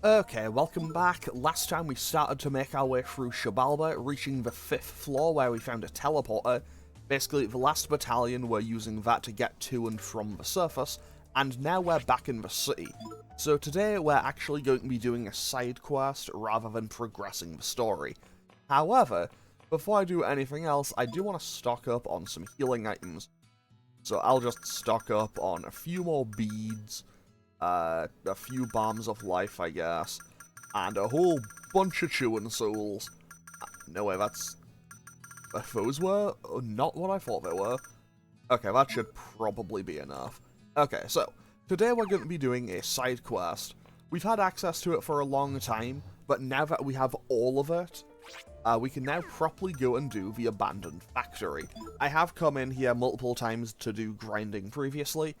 Okay, welcome back. Last time we started to make our way through Xibalba, reaching the 5th floor where we found a teleporter. Basically, the last battalion were using that to get to and from the surface, and now we're back in the city. So today we're actually going to be doing a side quest rather than progressing the story. However, before I do anything else, I do want to stock up on some healing items. So I'll just stock up on a few more beads, a few bombs of life, I guess, and a whole bunch of chewing souls. No way, those were not what I thought they were. Okay, that should probably be enough. Okay, so, today we're going to be doing a side quest. We've had access to it for a long time, but now that we have all of it, we can now properly go and do the abandoned factory. I have come in here multiple times to do grinding previously,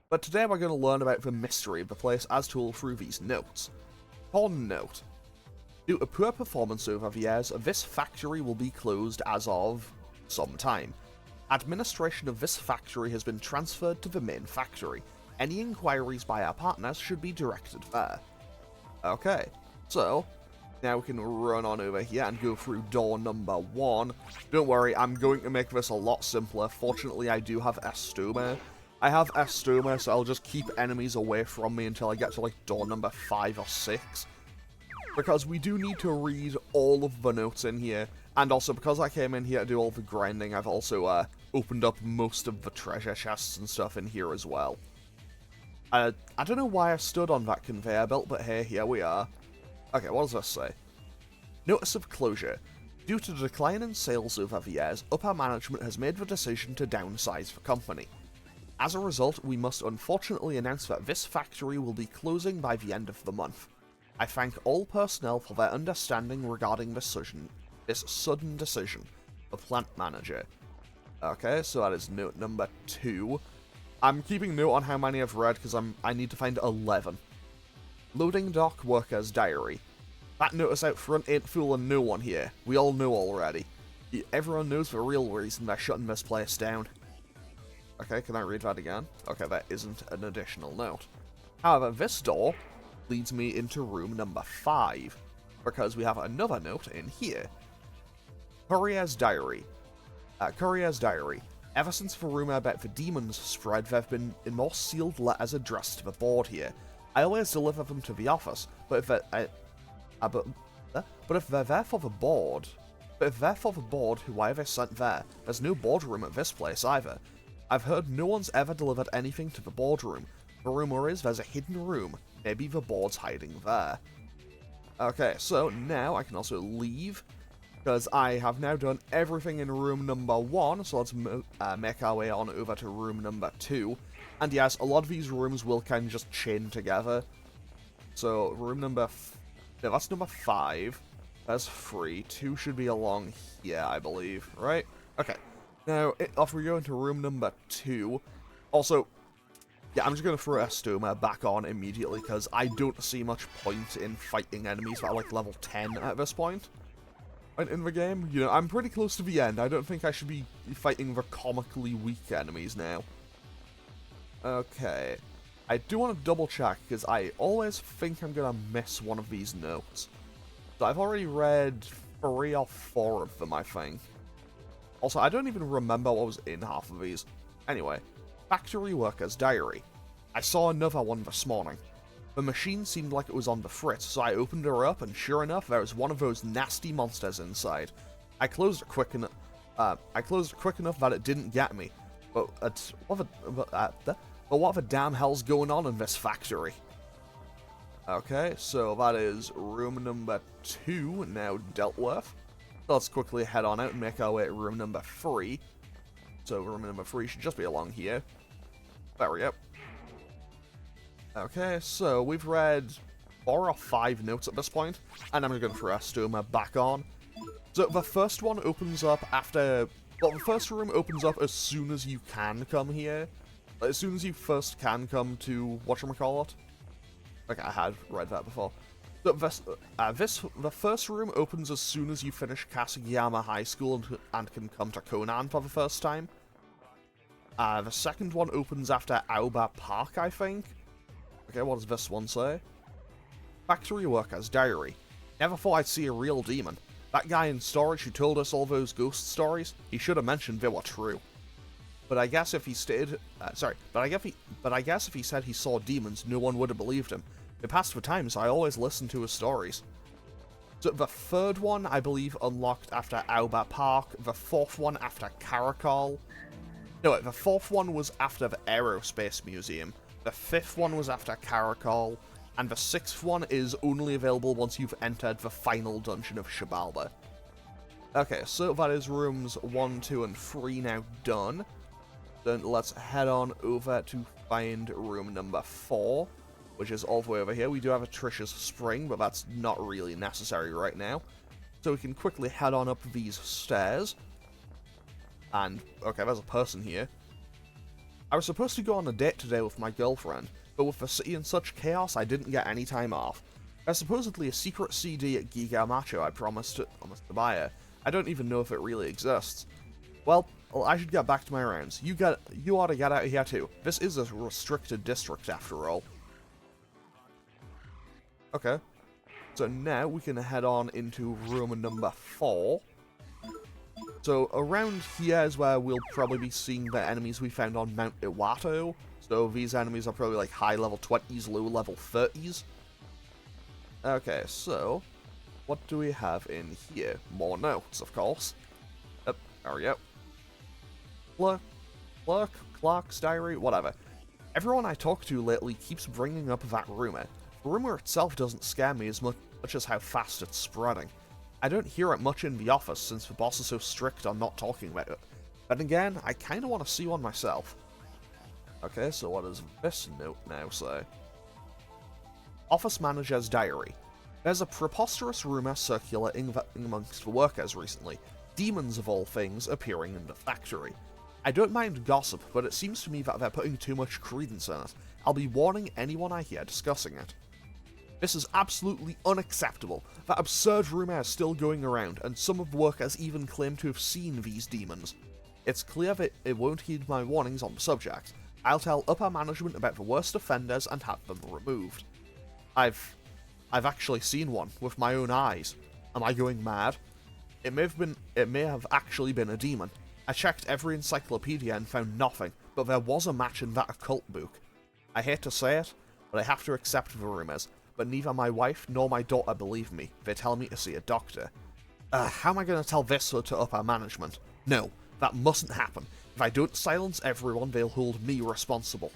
but today we're going to learn about the mystery of the place as told through these notes. On note, due to poor performance over the years, this factory will be closed as of some time. Administration of this factory has been transferred to the main factory. Any inquiries by our partners should be directed there. Okay, so now we can run on over here and go through door number 1. Don't worry, I'm going to make this a lot simpler. Fortunately, I do have Estoma. I have Estoma, so I'll just keep enemies away from me until I get to, like, door number 5 or 6. Because we do need to read all of the notes in here. And also, because I came in here to do all the grinding, I've also opened up most of the treasure chests and stuff in here as well. I don't know why I stood on that conveyor belt, but hey, here we are. Okay, what does this say? Notice of closure. Due to the decline in sales over the years, upper management has made the decision to downsize the company. As a result, we must unfortunately announce that this factory will be closing by the end of the month. I thank all personnel for their understanding regarding this sudden decision. The plant manager. Okay, so that is note number 2. I'm keeping note on how many I've read because I need to find 11. Loading dock worker's diary. That notice out front ain't fooling no one here. We all know already. Everyone knows the real reason they're shutting this place down. Okay, can I read that again? Okay, that isn't an additional note. However, this door leads me into room number 5, because we have another note in here. Courier's diary. Courier's diary. Ever since the rumour about the demons spread, there have been more sealed letters addressed to the board here. I always deliver them to the office, but if they're there for the board, why are they sent there? There's no boardroom at this place either. I've heard no one's ever delivered anything to the boardroom. The rumour is there's a hidden room. Maybe the board's hiding there. Okay, so now I can also leave, because I have now done everything in room number 1, so let's make our way on over to room number 2. And yes, a lot of these rooms will kind of just chain together. So, room number... no, that's number 5. That's 3. 2 should be along here, I believe, right? Okay. Now, off we go into room number 2. Also, yeah, I'm just going to throw Estoma back on immediately, because I don't see much point in fighting enemies that are, like, level 10 at this point in the game. You know, I'm pretty close to the end. I don't think I should be fighting the comically weak enemies now. Okay. I do want to double check, because I always think I'm going to miss one of these notes. So I've already read 3 or 4 of them, I think. Also, I don't even remember what was in half of these. Anyway, factory worker's diary. I saw another one this morning. The machine seemed like it was on the fritz, so I opened her up, and sure enough, there was one of those nasty monsters inside. I closed it quick enough that it didn't get me. But what the damn hell's going on in this factory? Okay, so that is room number 2 now dealt with. Let's quickly head on out and make our way to room number 3. So room number 3 should just be along here. There we go. Okay, so we've read 4 or 5 notes at this point, and I'm going to throw Estoma back on. So the first one opens up after... well, the first room opens up as soon as you can come here. As soon as you first can come to whatchamacallit. Okay, I had read that before. So the first room opens as soon as you finish Kasugiyama High School and can come to Conan for the first time. The second one opens after Aoba Park, I think. Okay, what does this one say? Factory Worker's Diary. Never thought I'd see a real demon. That guy in storage who told us all those ghost stories, he should have mentioned they were true. But I guess if he stated, but I guess if he said he saw demons, no one would have believed him. In past for times, I always listened to his stories. So the third one, I believe, unlocked after Auba Park. The fourth one after Caracol. No, wait, the fourth one was after the Aerospace Museum. The fifth one was after Caracol. And the sixth one is only available once you've entered the final dungeon of Xibalba. Okay, so that is rooms 1, 2, and 3 now done. Then let's head on over to find room number 4, which is all the way over here. We do have a Trish's Spring, but that's not really necessary right now. So we can quickly head on up these stairs. And, okay, there's a person here. I was supposed to go on a date today with my girlfriend, but with the city in such chaos, I didn't get any time off. There's supposedly a secret CD at Giga Macho I promised to buy her. I don't even know if it really exists. Well, I should get back to my rounds. You ought to get out of here too. This is a restricted district after all. Okay. So now we can head on into room number 4. So around here is where we'll probably be seeing the enemies we found on Mount Iwato. So these enemies are probably like high level 20s, low level 30s. Okay, so what do we have in here? More notes, of course. Yep, there we go. Clark's diary, whatever. Everyone I talk to lately keeps bringing up that rumor. The rumor itself doesn't scare me as much as how fast it's spreading. I don't hear it much in the office since the boss is so strict on not talking about it. But again, I kinda want to see one myself. Okay, so what does this note now say? Office Manager's Diary. There's a preposterous rumor circulating amongst the workers recently. Demons of all things appearing in the factory. I don't mind gossip, but it seems to me that they're putting too much credence in it. I'll be warning anyone I hear discussing it. This is absolutely unacceptable. That absurd rumor is still going around, and some of the workers even claim to have seen these demons. It's clear that it won't heed my warnings on the subject. I'll tell upper management about the worst offenders and have them removed. I've actually seen one with my own eyes. Am I going mad? It may have actually been a demon. I checked every encyclopedia and found nothing, but there was a match in that occult book. I hate to say it, but I have to accept the rumors, but neither my wife nor my daughter believe me. They tell me to see a doctor. How am I going to tell this to upper management? No, that mustn't happen. If I don't silence everyone, they'll hold me responsible.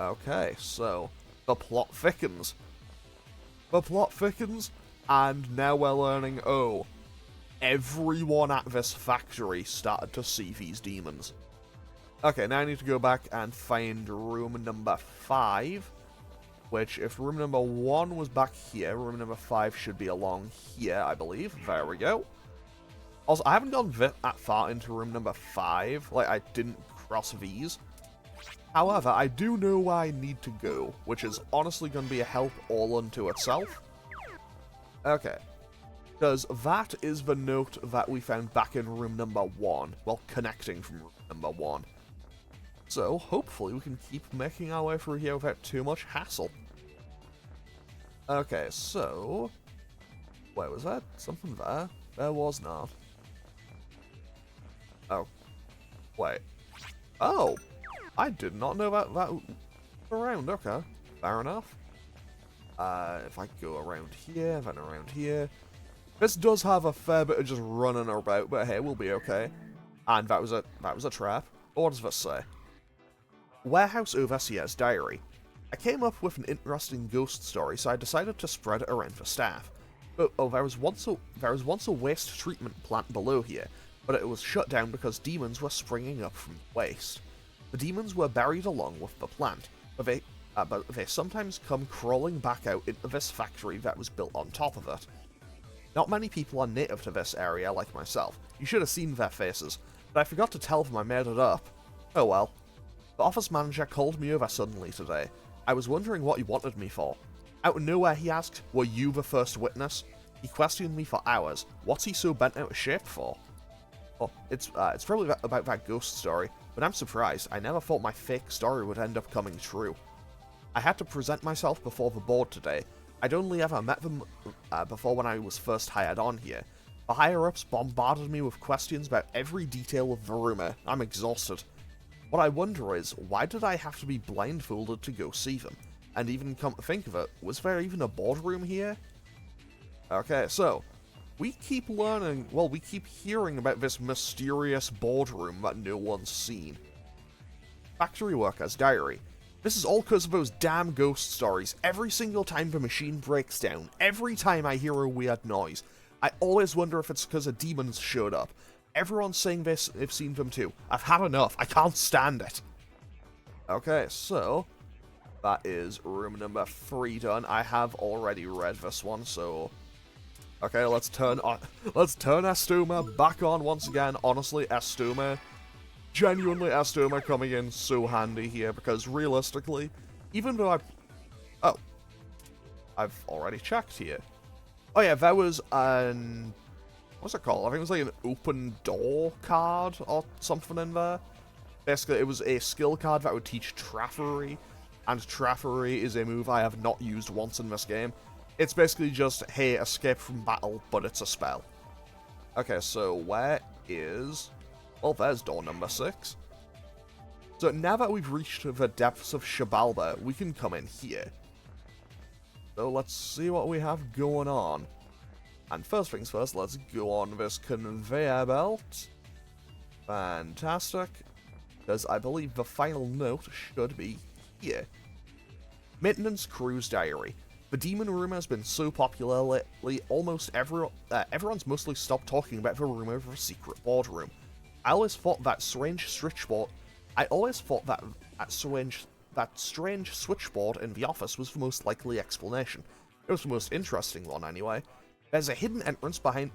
Okay, so the plot thickens. And now we're learning, oh, everyone at this factory started to see these demons. Okay, now I need to go back and find room number 5, which, if room number 1 was back here, room number 5 should be along here, I believe. There we go. Also, I haven't gone that far into room number 5, like, I didn't cross these. However, I do know where I need to go, which is honestly going to be a help all unto itself. Okay. Because that is the note that we found back in room number 1, well, connecting from room number 1. So, hopefully we can keep making our way through here without too much hassle. Okay, so... where was that? Something there? There was not. Oh. Wait. Oh! I did not know that was around. Okay. Fair enough. If I go around here, then around here... This does have a fair bit of just running about, but hey, we'll be okay. And that was a trap. What does this say? Warehouse Overseer's Diary. I came up with an interesting ghost story, so I decided to spread it around for staff. But there was once a waste treatment plant below here, but it was shut down because demons were springing up from the waste. The demons were buried along with the plant, but they sometimes come crawling back out into this factory that was built on top of it. Not many people are native to this area like myself. You should have seen their faces, but I forgot to tell them I made it up. Oh well. The office manager called me over suddenly today. I was wondering what he wanted me for. Out of nowhere he asked, were you the first witness? He questioned me for hours. What's he so bent out of shape for? Oh, it's probably about that ghost story, but I'm surprised. I never thought my fake story would end up coming true. I had to present myself before the board today. I'd only ever met them before when I was first hired on here. The higher-ups bombarded me with questions about every detail of the rumor. I'm exhausted. What I wonder is, why did I have to be blindfolded to go see them? And even come to think of it, was there even a boardroom here? Okay, so, we keep learning, well, we keep hearing about this mysterious boardroom that no one's seen. Factory Worker's Diary. This is all because of those damn ghost stories. Every single time the machine breaks down, every time I hear a weird noise, I always wonder if it's because a demon's showed up. Everyone's saying this, they've seen them too. I've had enough, I can't stand it. Okay, so, that is room number 3 done. I have already read this one, so... Okay, let's turn Estoma back on once again. Honestly, genuinely Estoma coming in so handy here, because realistically, even though I've already checked here. Oh yeah, there was an... What's it called? I think it was like an open door card or something in there. Basically, it was a skill card that would teach Traffery, and Traffery is a move I have not used once in this game. It's basically just, hey, escape from battle, but it's a spell. Okay, so where is... Well, there's door number 6. So now that we've reached the depths of Xibalba, we can come in here. So let's see what we have going on. And first things first, let's go on this conveyor belt. Fantastic. Because I believe the final note should be here. Maintenance Crew's Diary. The demon rumor has been so popular lately, almost everyone's mostly stopped talking about the rumor of a secret boardroom. I always thought that strange switchboard in the office was the most likely explanation. It was the most interesting one, anyway. There's a hidden entrance to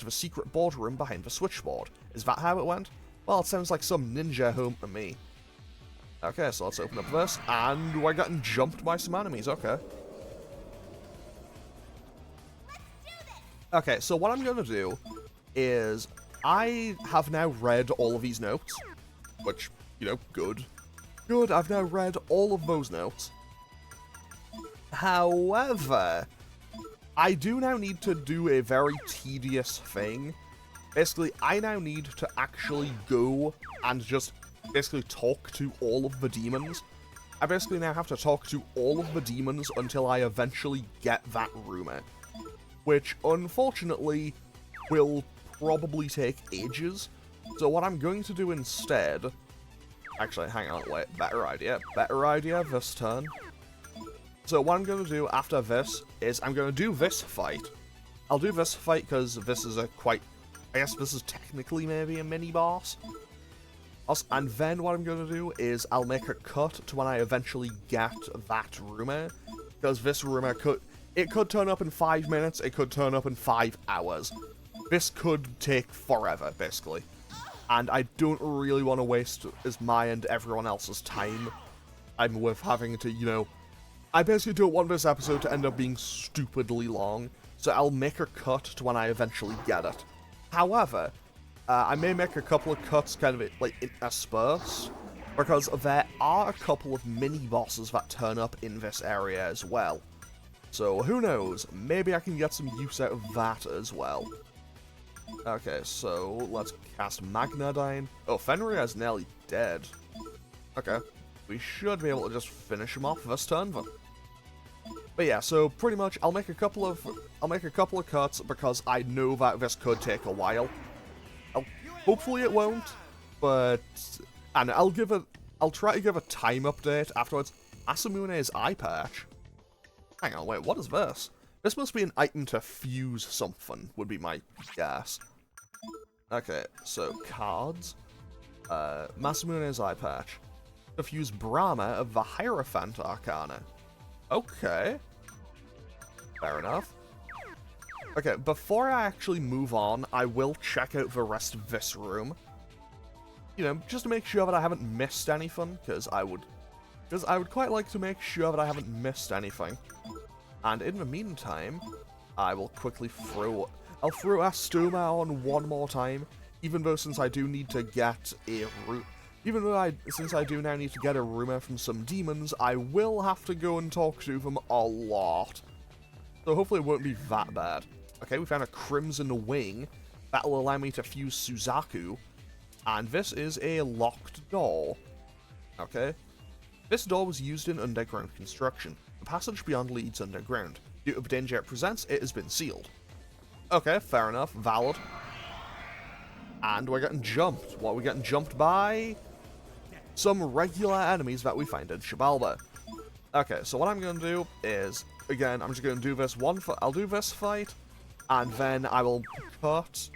the secret boardroom behind the switchboard. Is that how it went? Well, it sounds like some ninja home to me. Okay, so let's open up this, and we're getting jumped by some enemies, okay. Okay, so what I'm gonna do is, I have now read all of these notes, which, you know, good. Good, I've now read all of those notes. However, I do now need to do a very tedious thing. Basically, I now need to actually go and just basically talk to all of the demons. I basically now have to talk to all of the demons until I eventually get that rumor. Which, unfortunately, will probably take ages. So what I'm going to do instead... Actually, hang on, wait, better idea this turn. So what I'm going to do after this is I'm going to do this fight. I'll do this fight because this is a quite... I guess this is technically maybe a mini-boss. And then what I'm going to do is I'll make a cut to when I eventually get that rumor. Because this rumor could turn up in 5 minutes, it could turn up in 5 hours. This could take forever, basically. And I don't really want to waste my and everyone else's time. I'm with having to, you know... I basically don't want this episode to end up being stupidly long, so I'll make a cut to when I eventually get it. However, I may make a couple of cuts kind of like interspersed, because there are a couple of mini-bosses that turn up in this area as well. So who knows, maybe I can get some use out of that as well. Okay, so let's cast Magnadyne. Oh, Fenrir's nearly dead. Okay, we should be able to just finish him off this turn then. But yeah, so pretty much I'll make a couple of cuts because I know that this could take a while. Hopefully it won't, but and I'll try to give a time update afterwards. Asamune's eye patch. Hang on, wait, what is this? This must be an item to fuse something, would be my guess. Okay, so cards. Masamune's eye patch. To fuse Brahma of the Hierophant Arcana. Okay. Fair enough. Okay, before I actually move on, I will check out the rest of this room. You know, just to make sure that I haven't missed anything, because I would quite like to make sure that I haven't missed anything. And in the meantime, I will quickly I'll throw Estoma on one more time, even though since I do need to get a even though since I do now need to get a rumor from some demons, I will have to go and talk to them a lot. So hopefully it won't be that bad. Okay, we found a Crimson Wing. That will allow me to fuse Suzaku. And this is a locked door. Okay. This door was used in underground construction. The passage beyond leads underground. Due to the danger it presents, it has been sealed. Okay, fair enough. Valid. And we're getting jumped. What are we getting jumped by? Some regular enemies that we find in Xibalba. Okay, so what I'm going to do is, again, I'm just going to do this I'll do this fight, and then I will cut,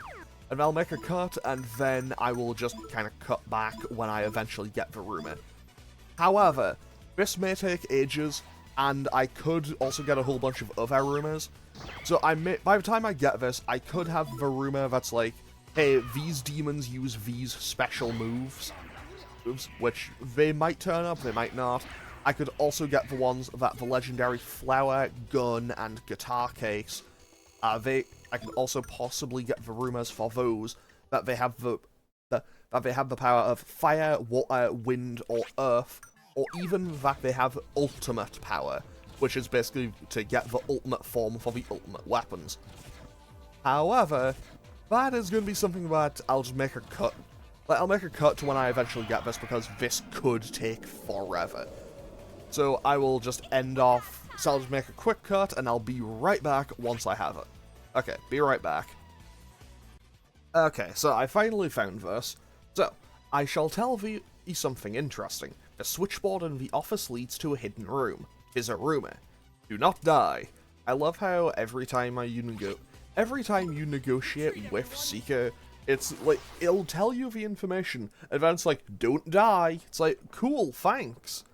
and I'll make a cut, and then I will just kind of cut back when I eventually get the rumor. However, this may take ages, and I could also get a whole bunch of other rumors. So by the time I get this, I could have the rumor that's like, hey, these demons use these special moves, which they might turn up, they might not. I could also get the ones that the legendary flower, gun, and guitar case. I could also possibly get the rumors for those that they have that they have the power of fire, water, wind, or earth, or even that they have ultimate power, which is basically to get the ultimate form for the ultimate weapons. However, that is going to be something that I'll just make a cut. I'll make a cut to when I eventually get this, because this could take forever. So I will just end off, so I'll just make a quick cut, and I'll be right back once I have it. Okay, be right back. Okay, so I finally found this. So, I shall tell thee something interesting. The switchboard in the office leads to a hidden room. 'Tis a rumor. Do not die. I love how every time you negotiate with Seeker, it's like, it'll tell you the information, and then it's like, don't die. It's like, cool, thanks.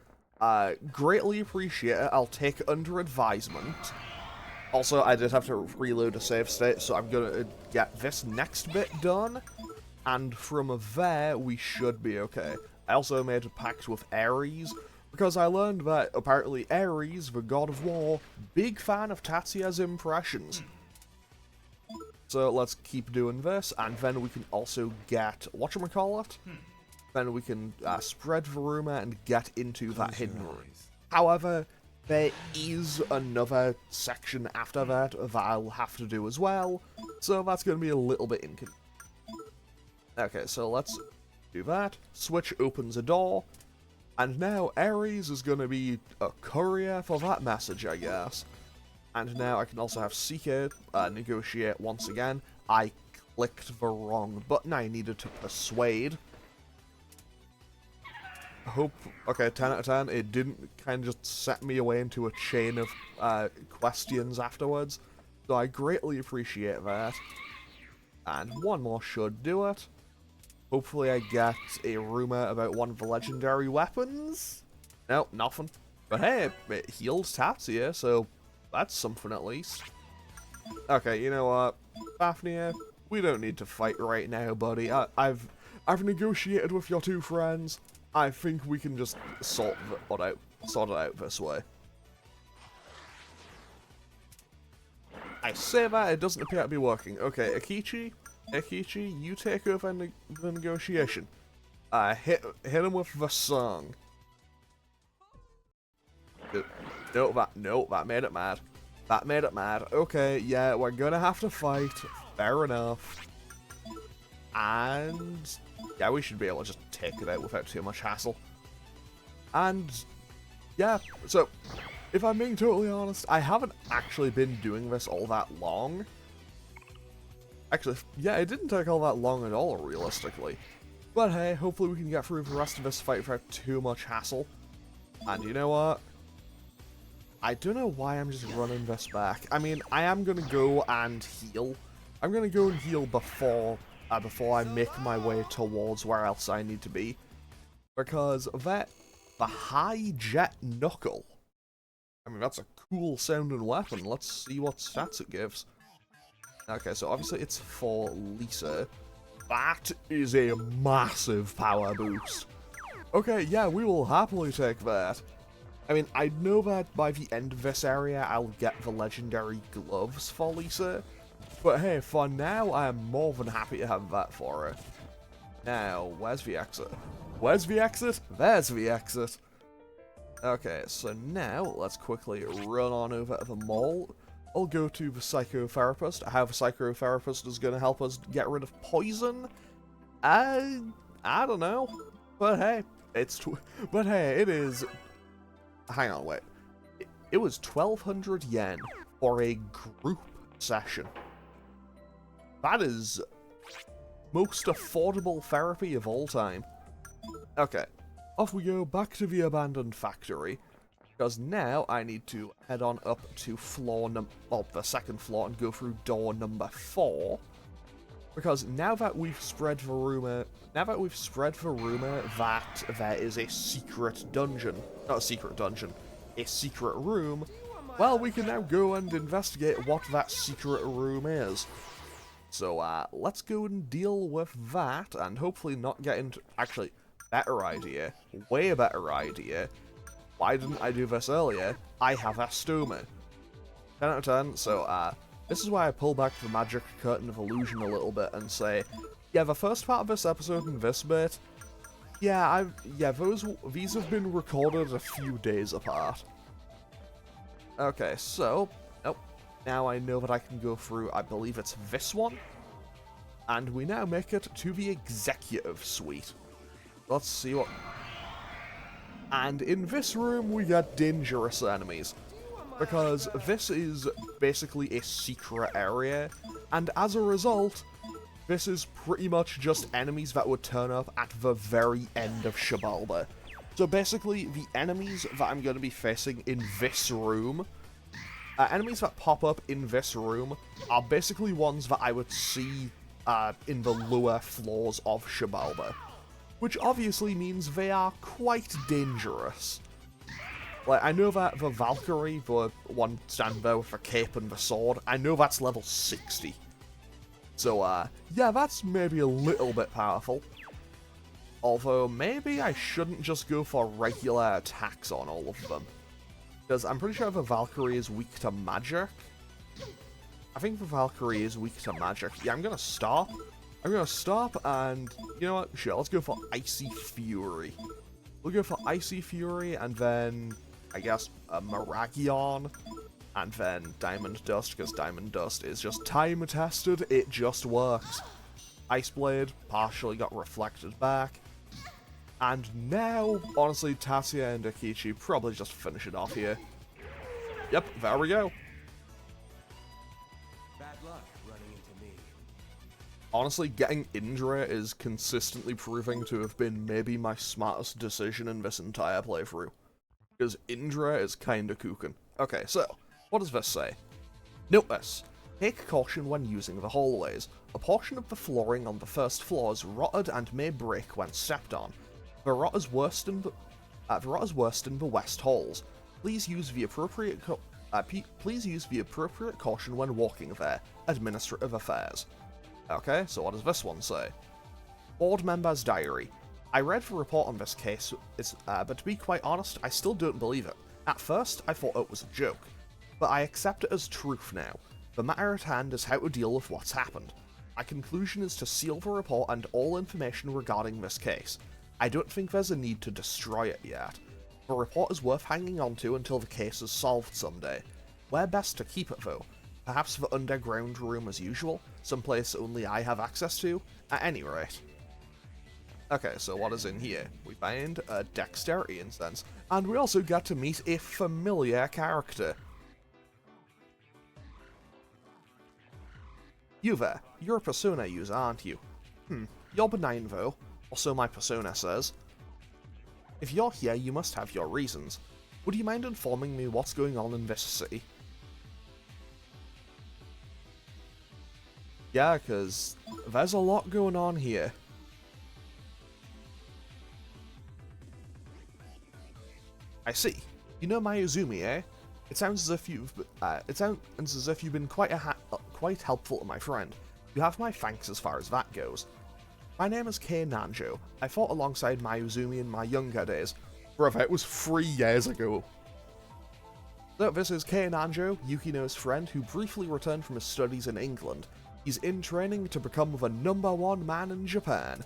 Greatly appreciate it. I'll take it under advisement. Also, I did have to reload a save state, so I'm gonna get this next bit done, and from there, we should be okay. I also made a pact with Ares, because I learned that apparently Ares, the god of war, big fan of Tatsuya's impressions. So let's keep doing this, and then we can also get, whatchamacallit? Then we can spread the rumor and get into that hidden room. However, there is another section after that I'll have to do as well, so that's going to be a little bit inconvenient. Okay, so let's do that. Switch opens a door, and now Ares is going to be a courier for that message, I guess. And now I can also have Seeker negotiate once again. I clicked the wrong button. I needed to persuade. Okay, 10 out of 10. It didn't kind of just set me away into a chain of questions afterwards. So I greatly appreciate that. And one more should do it. Hopefully I get a rumor about one of the legendary weapons. No, nothing. But hey, it heals Tatsuya, so that's something at least. Okay, you know what, Fafnir, we don't need to fight right now, buddy. I've negotiated with your two friends. I think we can just sort it out this way. I say that, it doesn't appear to be working. Okay, Akechi, you take over the negotiation. Hit him with the song. No, that made it mad. That made it mad. Okay, yeah, we're gonna have to fight. Fair enough. And yeah, we should be able to just take it out without too much hassle. And yeah, so if I'm being totally honest, I haven't actually been doing this all that long. Actually, yeah, it didn't take all that long at all, realistically. But hey, hopefully we can get through the rest of this fight without too much hassle. And you know what? I don't know why I'm just running this back. I mean, I am going to go and heal. I'm going to go and heal before I make my way towards where else I need to be. Because the High Jet Knuckle. I mean, that's a cool sounding weapon. Let's see what stats it gives. Okay, so obviously it's for Lisa. That is a massive power boost. Okay, yeah, we will happily take that. I mean, I know that by the end of this area, I'll get the legendary gloves for Lisa. But hey, for now, I am more than happy to have that for her. Now, where's the exit? Where's the exit? There's the exit. Okay, so now let's quickly run on over to the mall. I'll go to the psychotherapist. How the psychotherapist is going to help us get rid of poison? I don't know. But hey, it is... Hang on, wait. It was 1,200 yen for a group session. That is most affordable therapy of all time. Okay, off we go back to the abandoned factory, because now I need to head on up to the second floor and go through door number 4. Because now that we've spread the rumor that there is a secret dungeon, not a secret dungeon, a secret room, well, we can now go and investigate what that secret room is. So, let's go and deal with that, and hopefully not get into... Actually, better idea. Way better idea. Why didn't I do this earlier? I have a stoma. 10 out of 10, so, this is why I pull back the magic curtain of illusion a little bit and say, yeah, the first part of this episode and this bit, these have been recorded a few days apart. Okay, so, nope. Now I know that I can go through, I believe it's this one. And we now make it to the executive suite. Let's see what... And in this room we get dangerous enemies. Because this is basically a secret area, and as a result, this is pretty much just enemies that would turn up at the very end of Xibalba. So basically, the enemies that I'm going to be facing in this room, enemies that pop up in this room, are basically ones that I would see in the lower floors of Xibalba. Which obviously means they are quite dangerous. Like, I know that the Valkyrie, the one standing there with the cape and the sword, I know that's level 60. So, yeah, that's maybe a little bit powerful. Although, maybe I shouldn't just go for regular attacks on all of them. Because I'm pretty sure the Valkyrie is weak to magic. I think the Valkyrie is weak to magic. Yeah, I'm gonna stop. I'm gonna stop and, you know what, sure, let's go for Icy Fury. We'll go for Icy Fury and then... I guess, a Maragion, and then Diamond Dust, because Diamond Dust is just time-tested, it just works. Ice Blade partially got reflected back, and now, honestly, Tatsuya and Akechi probably just finish it off here. Yep, there we go. Bad luck running into me. Honestly, getting Indra is consistently proving to have been maybe my smartest decision in this entire playthrough. Because Indra is kinda kookin'. Okay, so, what does this say? Notice, take caution when using the hallways. A portion of the flooring on the first floor is rotted and may break when stepped on. The rot is worst in the west halls. Please use the appropriate caution when walking there. Administrative affairs. Okay, so what does this one say? Board member's diary. I read the report on this case, but to be quite honest, I still don't believe it. At first, I thought it was a joke, but I accept it as truth now. The matter at hand is how to deal with what's happened. My conclusion is to seal the report and all information regarding this case. I don't think there's a need to destroy it yet. The report is worth hanging on to until the case is solved someday. Where best to keep it though? Perhaps the underground room as usual, someplace only I have access to? At any rate. Okay, so what is in here? We find a dexterity incense, and we also get to meet a familiar character. You there, you're a persona user, aren't you? You're benign though, or so my persona says. If you're here, you must have your reasons. Would you mind informing me what's going on in this city? Yeah, because there's a lot going on here. I see. You know Mayuzumi, eh? It sounds as if you've been quite helpful to my friend. You have my thanks as far as that goes. My name is Kei Nanjo. I fought alongside Mayuzumi in my younger days. Brother, it was 3 years ago. So this is Kei Nanjo, Yukino's friend, who briefly returned from his studies in England. He's in training to become the #1 man in Japan.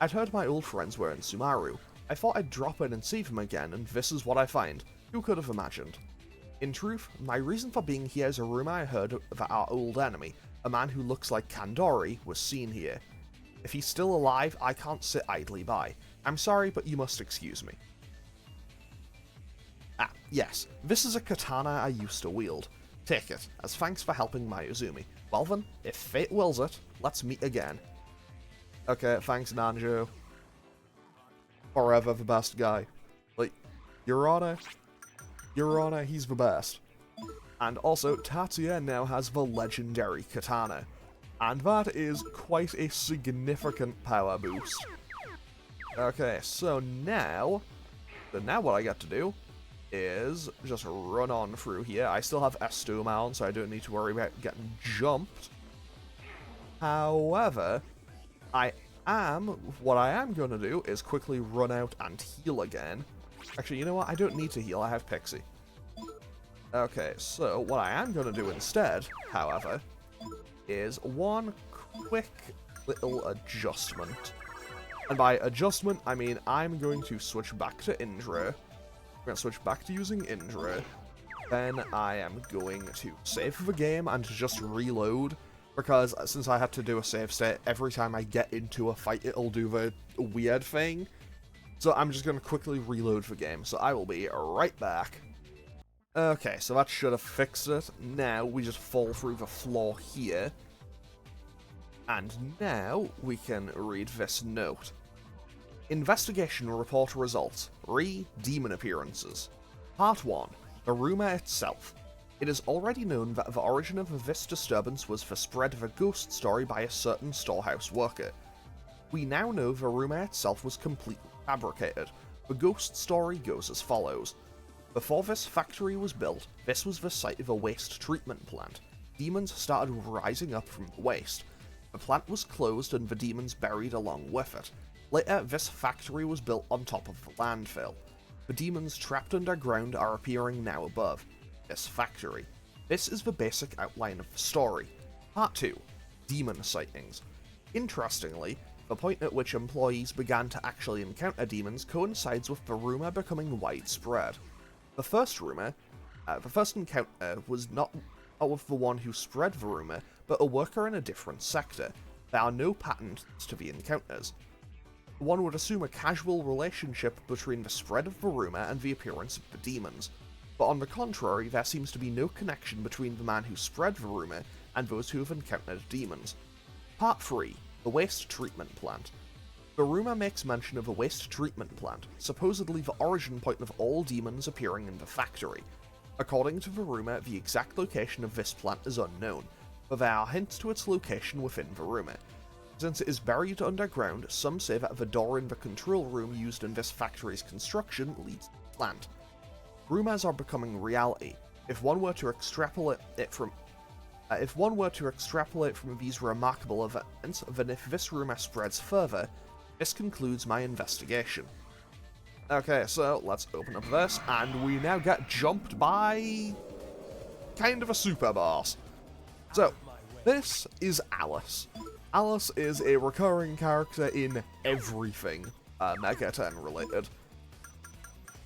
I'd heard my old friends were in Sumaru. I thought I'd drop in and see them again, and this is what I find. Who could have imagined? In truth, my reason for being here is a rumor I heard that our old enemy, a man who looks like Kandori, was seen here. If he's still alive, I can't sit idly by. I'm sorry, but you must excuse me. Ah, yes, this is a katana I used to wield. Take it, as thanks for helping Mayuzumi. Well then, if fate wills it, let's meet again. Okay, thanks Nanjo. Forever the best guy. Like, Your Honor, he's the best. And also, Tatsuya now has the legendary katana. And that is quite a significant power boost. Okay, so now what I get to do is just run on through here. I still have Esto mount, so I don't need to worry about getting jumped. However, what I am going to do is quickly run out and heal again. Actually, you know what? I don't need to heal. I have Pixie. Okay, so what I am going to do instead, however, is one quick little adjustment. And by adjustment, I mean I'm going to switch back to Indra. I'm going to switch back to using Indra. Then I am going to save the game and just reload. Because since I had to do a save state, every time I get into a fight, it'll do the weird thing. So I'm just going to quickly reload the game. So I will be right back. Okay, so that should have fixed it. Now we just fall through the floor here. And now we can read this note. Investigation report results. Demon appearances. Part 1. The rumor itself. It is already known that the origin of this disturbance was the spread of a ghost story by a certain storehouse worker. We now know the rumor itself was completely fabricated. The ghost story goes as follows. Before this factory was built, this was the site of a waste treatment plant. Demons started rising up from the waste. The plant was closed and the demons buried along with it. Later, this factory was built on top of the landfill. The demons trapped underground are appearing now above this factory. This is the basic outline of the story. Part 2. Demon sightings. Interestingly, the point at which employees began to actually encounter demons coincides with the rumor becoming widespread. The first encounter was not with the one who spread the rumor, but a worker in a different sector. There are no patterns to the encounters. One would assume a casual relationship between the spread of the rumor and the appearance of the demons. But on the contrary, there seems to be no connection between the man who spread the rumor and those who have encountered demons. Part 3. The waste treatment plant. The rumor makes mention of a waste treatment plant, supposedly the origin point of all demons appearing in the factory. According to the rumor, the exact location of this plant is unknown, but there are hints to its location within the rumor. Since it is buried underground, some say that the door in the control room used in this factory's construction leads to the plant. Rumors are becoming reality. If one were to extrapolate from these remarkable events, then if this rumor spreads further, this concludes my investigation. Okay, so let's open up this, and we now get jumped by kind of a super boss. So, this is Alice. Alice is a recurring character in everything Mega 10 related.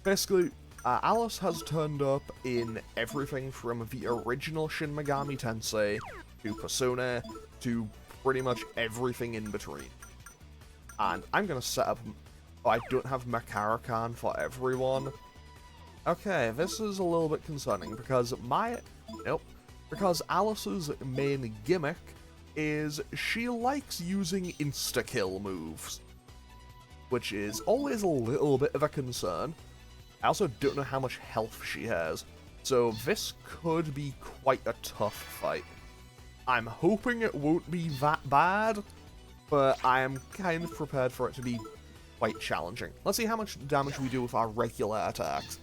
Basically, Alice has turned up in everything from the original Shin Megami Tensei to Persona to pretty much everything in between. And I'm gonna set up... Oh, I don't have Makarakan for everyone. Okay, this is a little bit concerning because because Alice's main gimmick is she likes using insta-kill moves, which is always a little bit of a concern. I also don't know how much health she has, so this could be quite a tough fight. I'm hoping it won't be that bad, but I am kind of prepared for it to be quite challenging. Let's see how much damage we do with our regular attacks.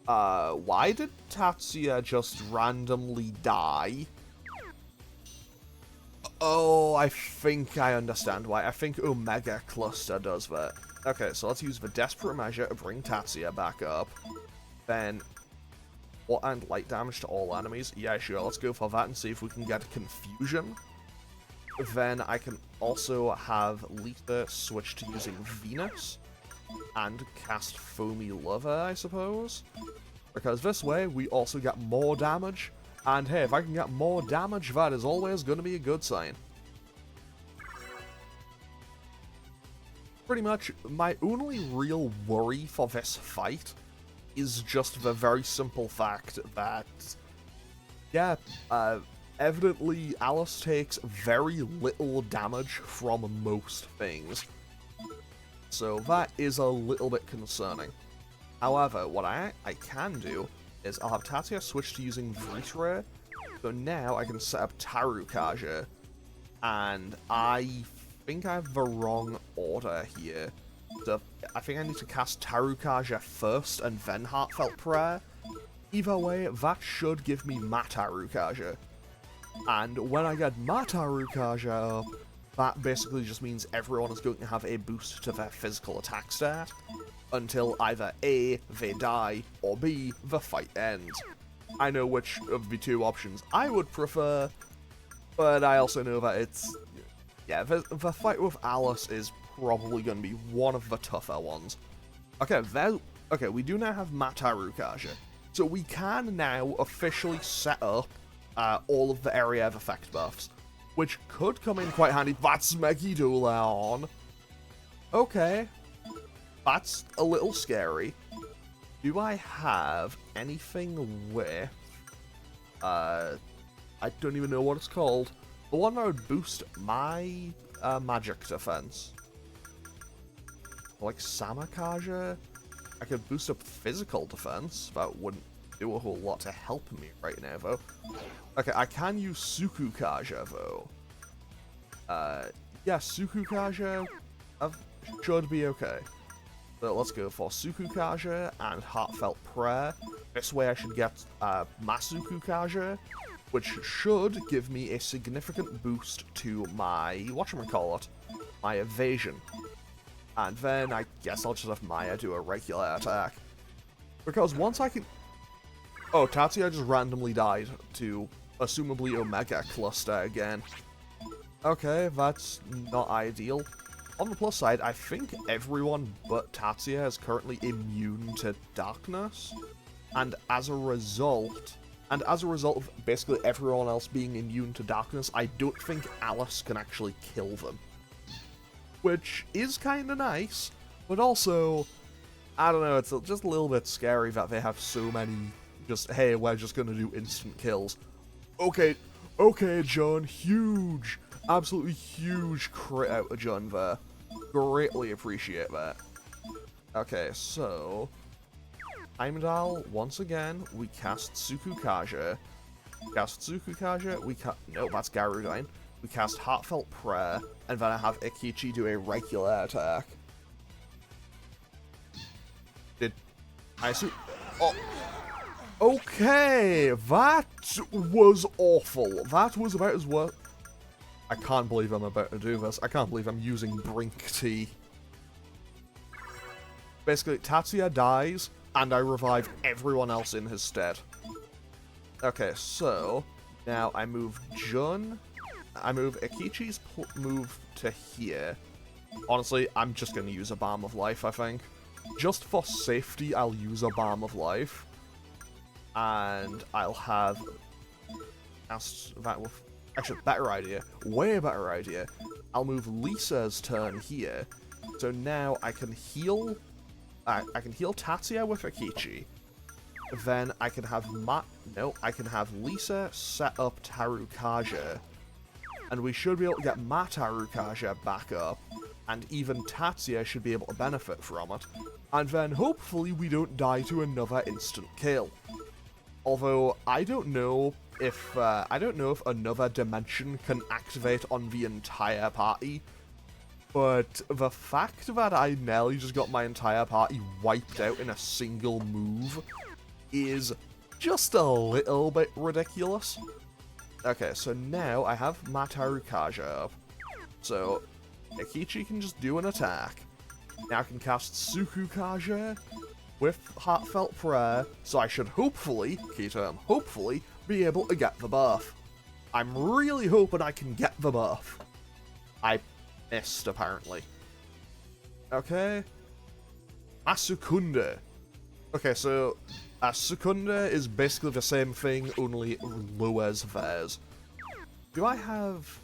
Why did Tatsuya just randomly die? Oh, I think I understand why. I think Omega Cluster does that. Okay, so let's use the Desperate Measure to bring Tatsuya back up. Then, and light damage to all enemies. Yeah, sure, let's go for that and see if we can get Confusion. Then I can also have Lita switch to using Venus and cast Foamy Lover, I suppose. Because this way, we also get more damage. And hey, if I can get more damage, that is always going to be a good sign. Pretty much, my only real worry for this fight is just the very simple fact that, yeah, evidently Alice takes very little damage from most things. So that is a little bit concerning. However, what I can do is I'll have Tatia switch to using Vritra, so now I can set up Tarukaja, and I think I have the wrong order here. So I think I need to cast Tarukaja first and then Heartfelt Prayer. Either way, that should give me Matarukaja. And when I get Matarukaja up, that basically just means everyone is going to have a boost to their physical attack stat, until either A, they die, or B, the fight ends. I know which of the two options I would prefer, but I also know that it's... yeah, the fight with Alice is probably going to be one of the tougher ones. Okay, we do now have Matarukaja, so we can now officially set up all of the area of effect buffs, which could come in quite handy. That's Megidula on. Okay. That's a little scary. Do I have anything with... I don't even know what it's called. The one that would boost my magic defense. Like Samakaja? I could boost up physical defense. That wouldn't do a whole lot to help me right now, though. Okay, I can use Sukukaja, though. Yeah, Sukukaja should be okay. So let's go for Sukukaja and Heartfelt Prayer. This way I should get Masukukaja, which should give me a significant boost to my, whatchamacallit, my evasion. And then I guess I'll just have Maya do a regular attack. Because once I can... oh, Tatsuya just randomly died to, assumably, Omega Cluster again. Okay, that's not ideal. On the plus side, I think everyone but Tatsuya is currently immune to darkness. And as a result of basically everyone else being immune to darkness, I don't think Alice can actually kill them. Which is kinda nice, but also, I don't know, it's just a little bit scary that they have so many just, hey, we're just gonna do instant kills. Okay, John, huge, absolutely huge crit out of John there. Greatly appreciate that. Okay, so, Heimdall, once again, we cast Sukukaja. No, that's Garudine. We cast Heartfelt Prayer, and then I have Ikichi do a regular attack. Did I assume... oh. Okay, that was awful. That was about as worse... I can't believe I'm about to do this. I can't believe I'm using Brink Tea. Basically, Tatsuya dies, and I revive everyone else in his stead. Okay, so... now I move Jun... I move Ikichi's move to here. Honestly, I'm just going to use a Balm of Life, I think. Just for safety, I'll use a Balm of Life. And I'll have... that with... actually, better idea. Way better idea. I'll move Lisa's turn here. So now I can heal... I can heal Tatsuya with Ikichi. Then I can have I can have Lisa set up Tarukaja. And we should be able to get Matarukaja back up, and even Tatsuya should be able to benefit from it. And then hopefully we don't die to another instant kill. Although I don't know if another dimension can activate on the entire party. But the fact that I nearly just got my entire party wiped out in a single move is just a little bit ridiculous. Okay, so now I have Matarukaja up. So, Ikichi can just do an attack. Now I can cast Sukukaja with Heartfelt Prayer, so I should hopefully, key term, hopefully, be able to get the buff. I'm really hoping I can get them off. I missed, apparently. Okay. Asukunda. Okay, so Asukunda is basically the same thing, only lowers theirs. Do I have...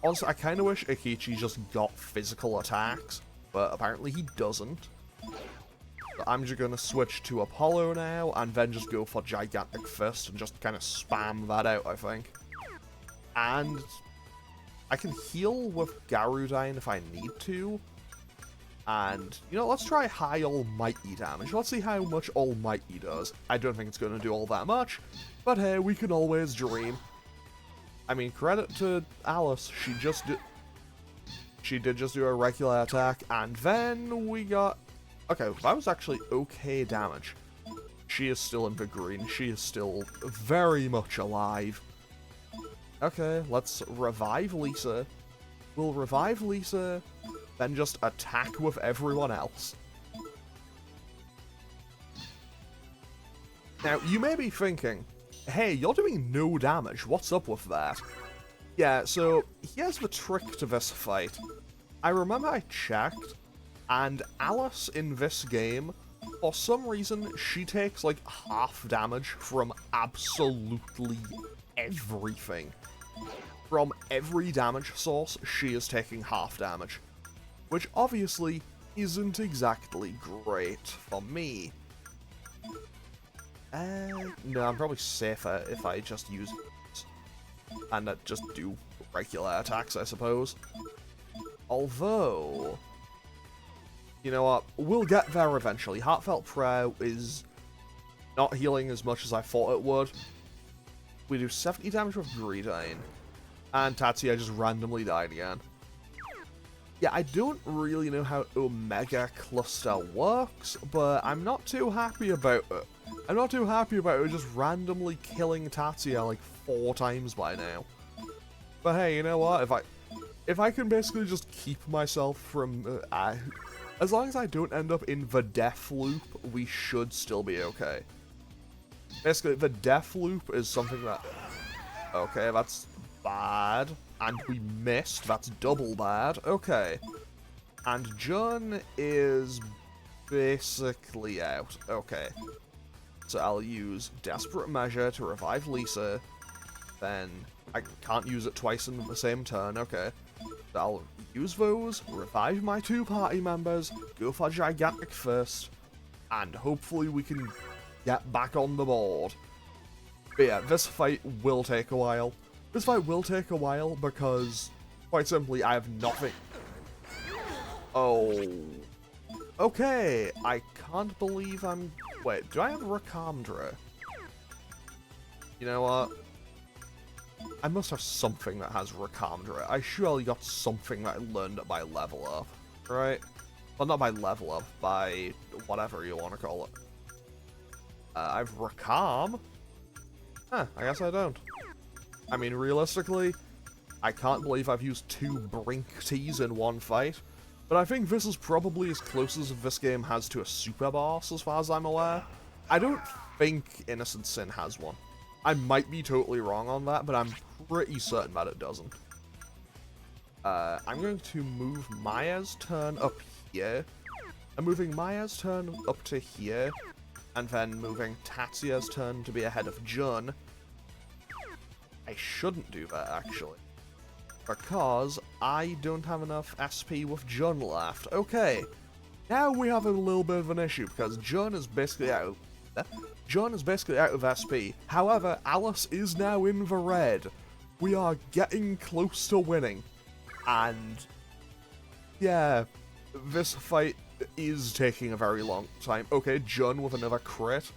Honestly, I kind of wish Akichi just got physical attacks, but apparently he doesn't. So I'm just going to switch to Apollo now, and then just go for Gigantic Fist, and just kind of spam that out, I think. And I can heal with Garudine if I need to. And, you know, let's try high Almighty damage. Let's see how much Almighty does. I don't think it's going to do all that much, but hey, we can always dream. I mean, credit to Alice, she did just do a regular attack, and then we got... Okay, that was actually okay damage. She is still in the green, she is still very much alive. Okay, let's revive Lisa. We'll revive Lisa, then just attack with everyone else. Now, you may be thinking, hey, you're doing no damage, what's up with that? Yeah, so here's the trick to this fight. I remember I checked, and Alice in this game, for some reason, she takes like half damage from absolutely everything. From every damage source, she is taking half damage. Which obviously isn't exactly great for me. No, I'm probably safer if I just use and just do regular attacks, I suppose. Although, you know what, we'll get there eventually. Heartfelt Prayer is not healing as much as I thought it would. We do 70 damage with Greedine, and Tatsuya just randomly died again. Yeah, I don't really know how Omega Cluster works, but I'm not too happy about it. I'm not too happy about it just randomly killing Tatsuya like 4 times by now. But hey, you know what? If I can basically just keep myself from... as long as I don't end up in the death loop, we should still be okay. Basically, the death loop is something that... Okay, that's bad. And we missed. That's double bad. Okay. And Jun is basically out. Okay. So I'll use Desperate Measure to revive Lisa. Then I can't use it twice in the same turn. Okay. So I'll use those, revive my 2 party members, go for Gigantic Fist, and hopefully we can get back on the board. But yeah, this fight will take a while. This fight will take a while because, quite simply, I have nothing. Oh. Okay, I can't believe I'm... Wait, do I have Rakamdra? You know what? I must have something that has Rakamdra. I surely got something that I learned at my level up, right? Well, not by level up, by whatever you want to call it. I have Rakam? Huh, I guess I don't. I mean, realistically, I can't believe I've used 2 Brink Teas in one fight, but I think this is probably as close as this game has to a super boss, as far as I'm aware. I don't think Innocent Sin has one. I might be totally wrong on that, but I'm pretty certain that it doesn't. I'm going to move Maya's turn up here. I'm moving Maya's turn up to here, and then moving Tatsuya's turn to be ahead of Jun. I shouldn't do that, actually, because I don't have enough SP with Jun left. Okay, now we have a little bit of an issue, because Jun is basically out. Jun is basically out of SP. However, Alice is now in the red. We are getting close to winning. And yeah, this fight is taking a very long time. Okay, Jun with another crit.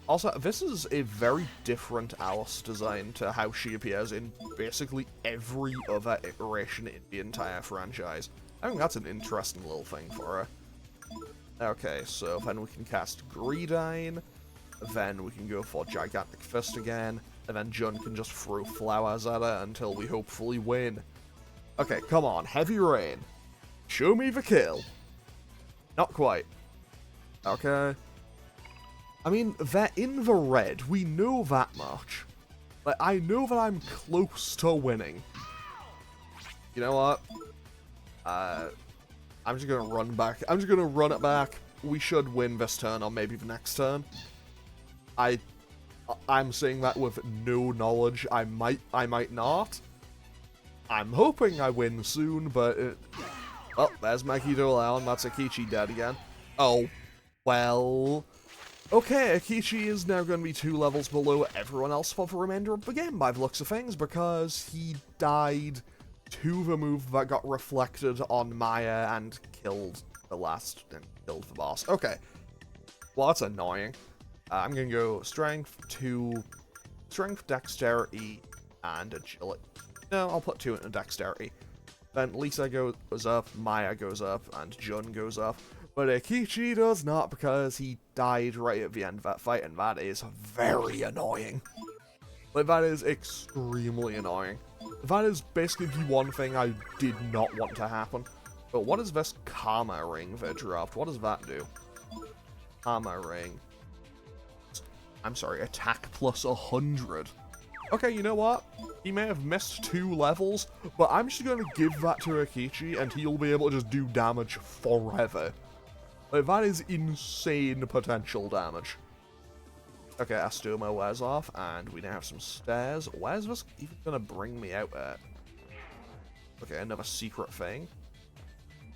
Also, this is a very different Alice design to how she appears in basically every other iteration in the entire franchise. I think that's an interesting little thing for her. Okay, so then we can cast Greedine, then we can go for Gigantic Fist again, and then Jun can just throw flowers at her until we hopefully win. Okay, come on, Heavy Rain. Show me the kill. Not quite. Okay. I mean, they're in the red, we know that much. Like, I know that I'm close to winning. You know what? I'm just gonna run back. I'm just gonna run it back. We should win this turn, or maybe the next turn. I'm saying that with no knowledge. I might not. I'm hoping I win soon, but oh, there's Magito Leon. That's Akichi dead again. Oh, well. Okay, Akichi is now going to be 2 levels below everyone else for the remainder of the game by the looks of things, because he died to the move that got reflected on Maya and killed the boss. Okay. Well, that's annoying. I'm going to go Strength, Dexterity, and Agility. No, I'll put 2 into Dexterity. Then Lisa goes up, Maya goes up, and Jun goes up. But Akichi does not, because he died right at the end of that fight, and that is very annoying. Like, that is extremely annoying. That is basically the one thing I did not want to happen. But what is this Karma Ring they dropped? What does that do? Karma Ring. I'm sorry, attack plus 100. Okay, you know what? He may have missed 2 levels, but I'm just going to give that to Akichi, and he'll be able to just do damage forever. Like, that is insane potential damage. Okay, Astoma wears off, and we now have some stairs. Where's this even going to bring me out at? Okay, another secret thing.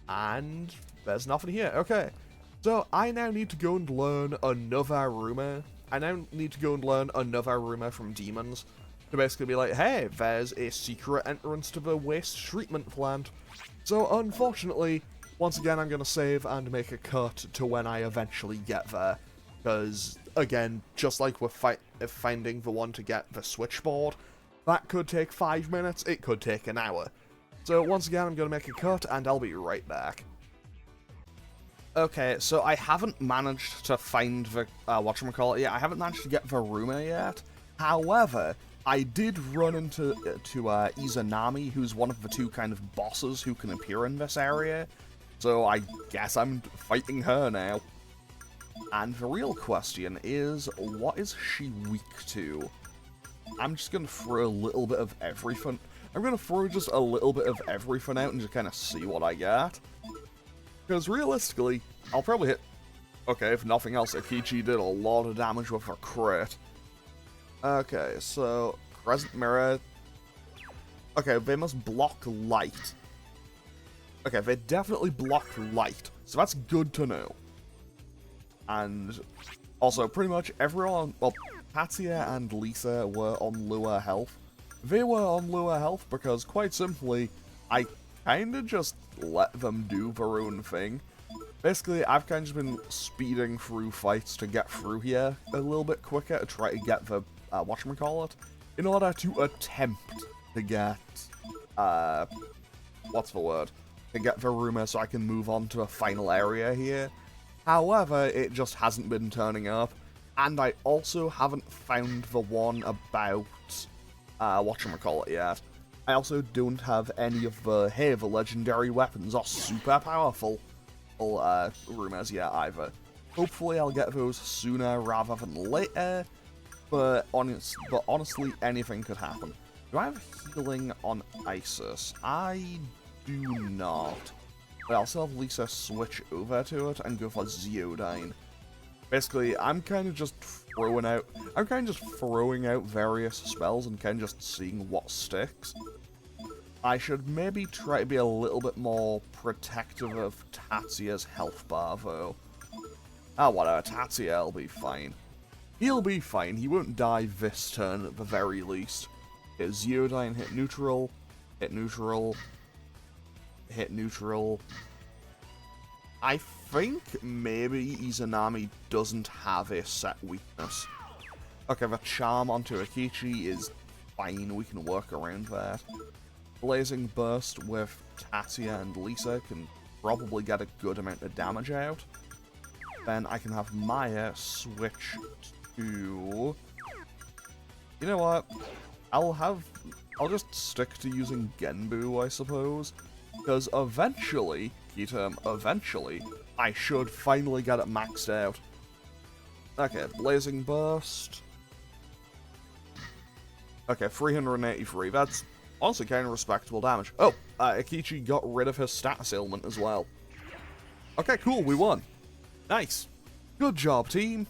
And there's nothing here. Okay, so I now need to go and learn another rumor. I now need to go and learn another rumor from demons to basically be like, hey, there's a secret entrance to the waste treatment plant. So unfortunately, once again, I'm going to save and make a cut to when I eventually get there. Because, again, just like with finding the one to get the switchboard, that could take 5 minutes, it could take an hour. So once again, I'm going to make a cut, and I'll be right back. Okay, so I haven't managed to find the, whatchamacallit yet. I haven't managed to get the rumor yet. However, I did run into Izanami, who's one of the 2 kind of bosses who can appear in this area. So I guess I'm fighting her now. And the real question is, what is she weak to? I'm just going to throw a little bit of everything. I'm going to throw just a little bit of everything out and just kind of see what I get. Because realistically, I'll probably hit... Okay, if nothing else, Akichi did a lot of damage with her crit. Okay, so... Crescent Mirror... Okay, they must block light. Okay, they definitely block light, so that's good to know. And also, pretty much everyone... Well, Tatsuya and Lisa were on lower health. They were on lower health because, quite simply, I kinda just let them do their own thing. Basically, I've kind of been speeding through fights to get through here a little bit quicker to try to get the, whatchamacallit, in order to attempt to get, what's the word? To get the rumor so I can move on to a final area here. However, it just hasn't been turning up, and I also haven't found the one about, whatchamacallit yet. I also don't have any of the, hey, the legendary weapons are super powerful rumors yet either. Hopefully I'll get those sooner rather than later, but honestly, anything could happen. Do I have healing on Isis? I do not. But I'll still have Lisa switch over to it and go for Zeodine. Basically, I'm kind of just throwing out various spells and kind of just seeing what sticks. I should maybe try to be a little bit more protective of Tatsuya's health bar, though. Ah, whatever, Tatsuya will be fine. He'll be fine, he won't die this turn at the very least. Hit Zeodine, hit neutral, hit neutral, hit neutral. I think maybe Izanami doesn't have a set weakness. Okay, the charm onto Akichi is fine, we can work around that. Blazing Burst with Tatsuya and Lisa can probably get a good amount of damage out. Then I can have Maya switch to... You know what? I'll just stick to using Genbu, I suppose. Because eventually, eventually, I should finally get it maxed out. Okay, Blazing Burst. Okay, 383. That's honestly kind of respectable damage. Oh, Akechi got rid of his status ailment as well. Okay, cool, we won. Nice. Good job, team.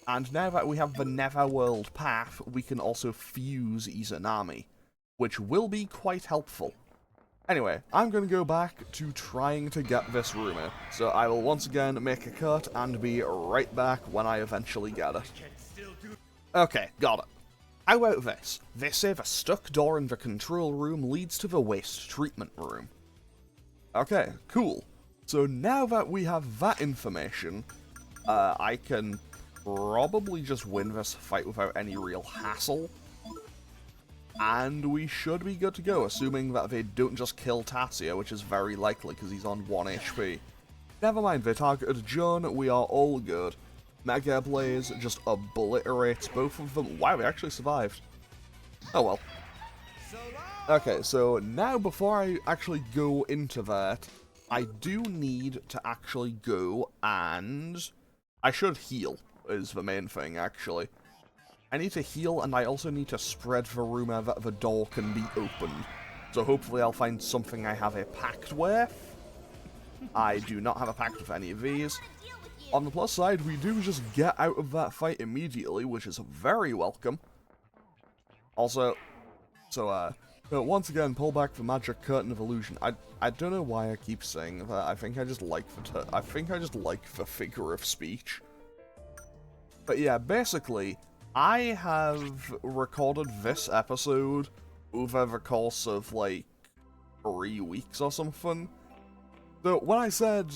And now that we have the Netherworld path, we can also fuse Izanami, which will be quite helpful. Anyway, I'm going to go back to trying to get this rumor, so I will once again make a cut and be right back when I eventually get it. Okay, got it. How about this? They say the stuck door in the control room leads to the waste treatment room. Okay, cool. So now that we have that information, I can probably just win this fight without any real hassle. And we should be good to go, assuming that they don't just kill Tatsuya, which is very likely because he's on 1 HP. Never mind, they targeted Jun, we are all good. Mega Blaze just obliterates both of them. Wow, they actually survived. Oh well. Okay, so now before I actually go into that, I do need to actually go and... I should heal, is the main thing, actually. I need to heal, and I also need to spread the rumor that the door can be opened. So hopefully I'll find something I have a pact with. I do not have a pact with any of these. On the plus side, we do just get out of that fight immediately, which is very welcome. Also, so once again, pull back the magic curtain of illusion. I don't know why I keep saying that. I think I just like the figure of speech. But yeah, basically, I have recorded this episode over the course of like 3 weeks or something. So when I said,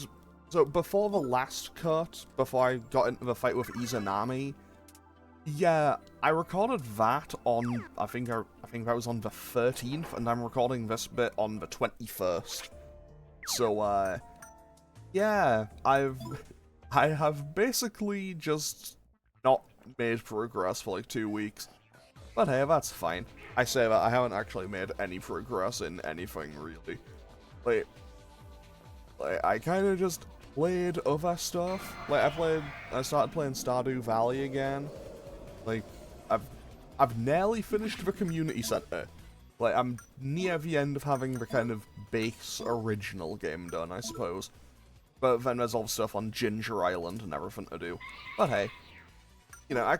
so before the last cut, before I got into the fight with Izanami, yeah, I recorded that on, I think that was on the 13th, and I'm recording this bit on the 21st. So, yeah, I have basically just not made progress for like 2 weeks. But hey, that's fine. I say that, I haven't actually made any progress in anything, really. Like I kind of just played other stuff. Like, I started playing Stardew Valley again. Like, I've nearly finished the community center. Like, I'm near the end of having the kind of base original game done, I suppose. But then there's all the stuff on Ginger Island and everything to do. But hey, you know,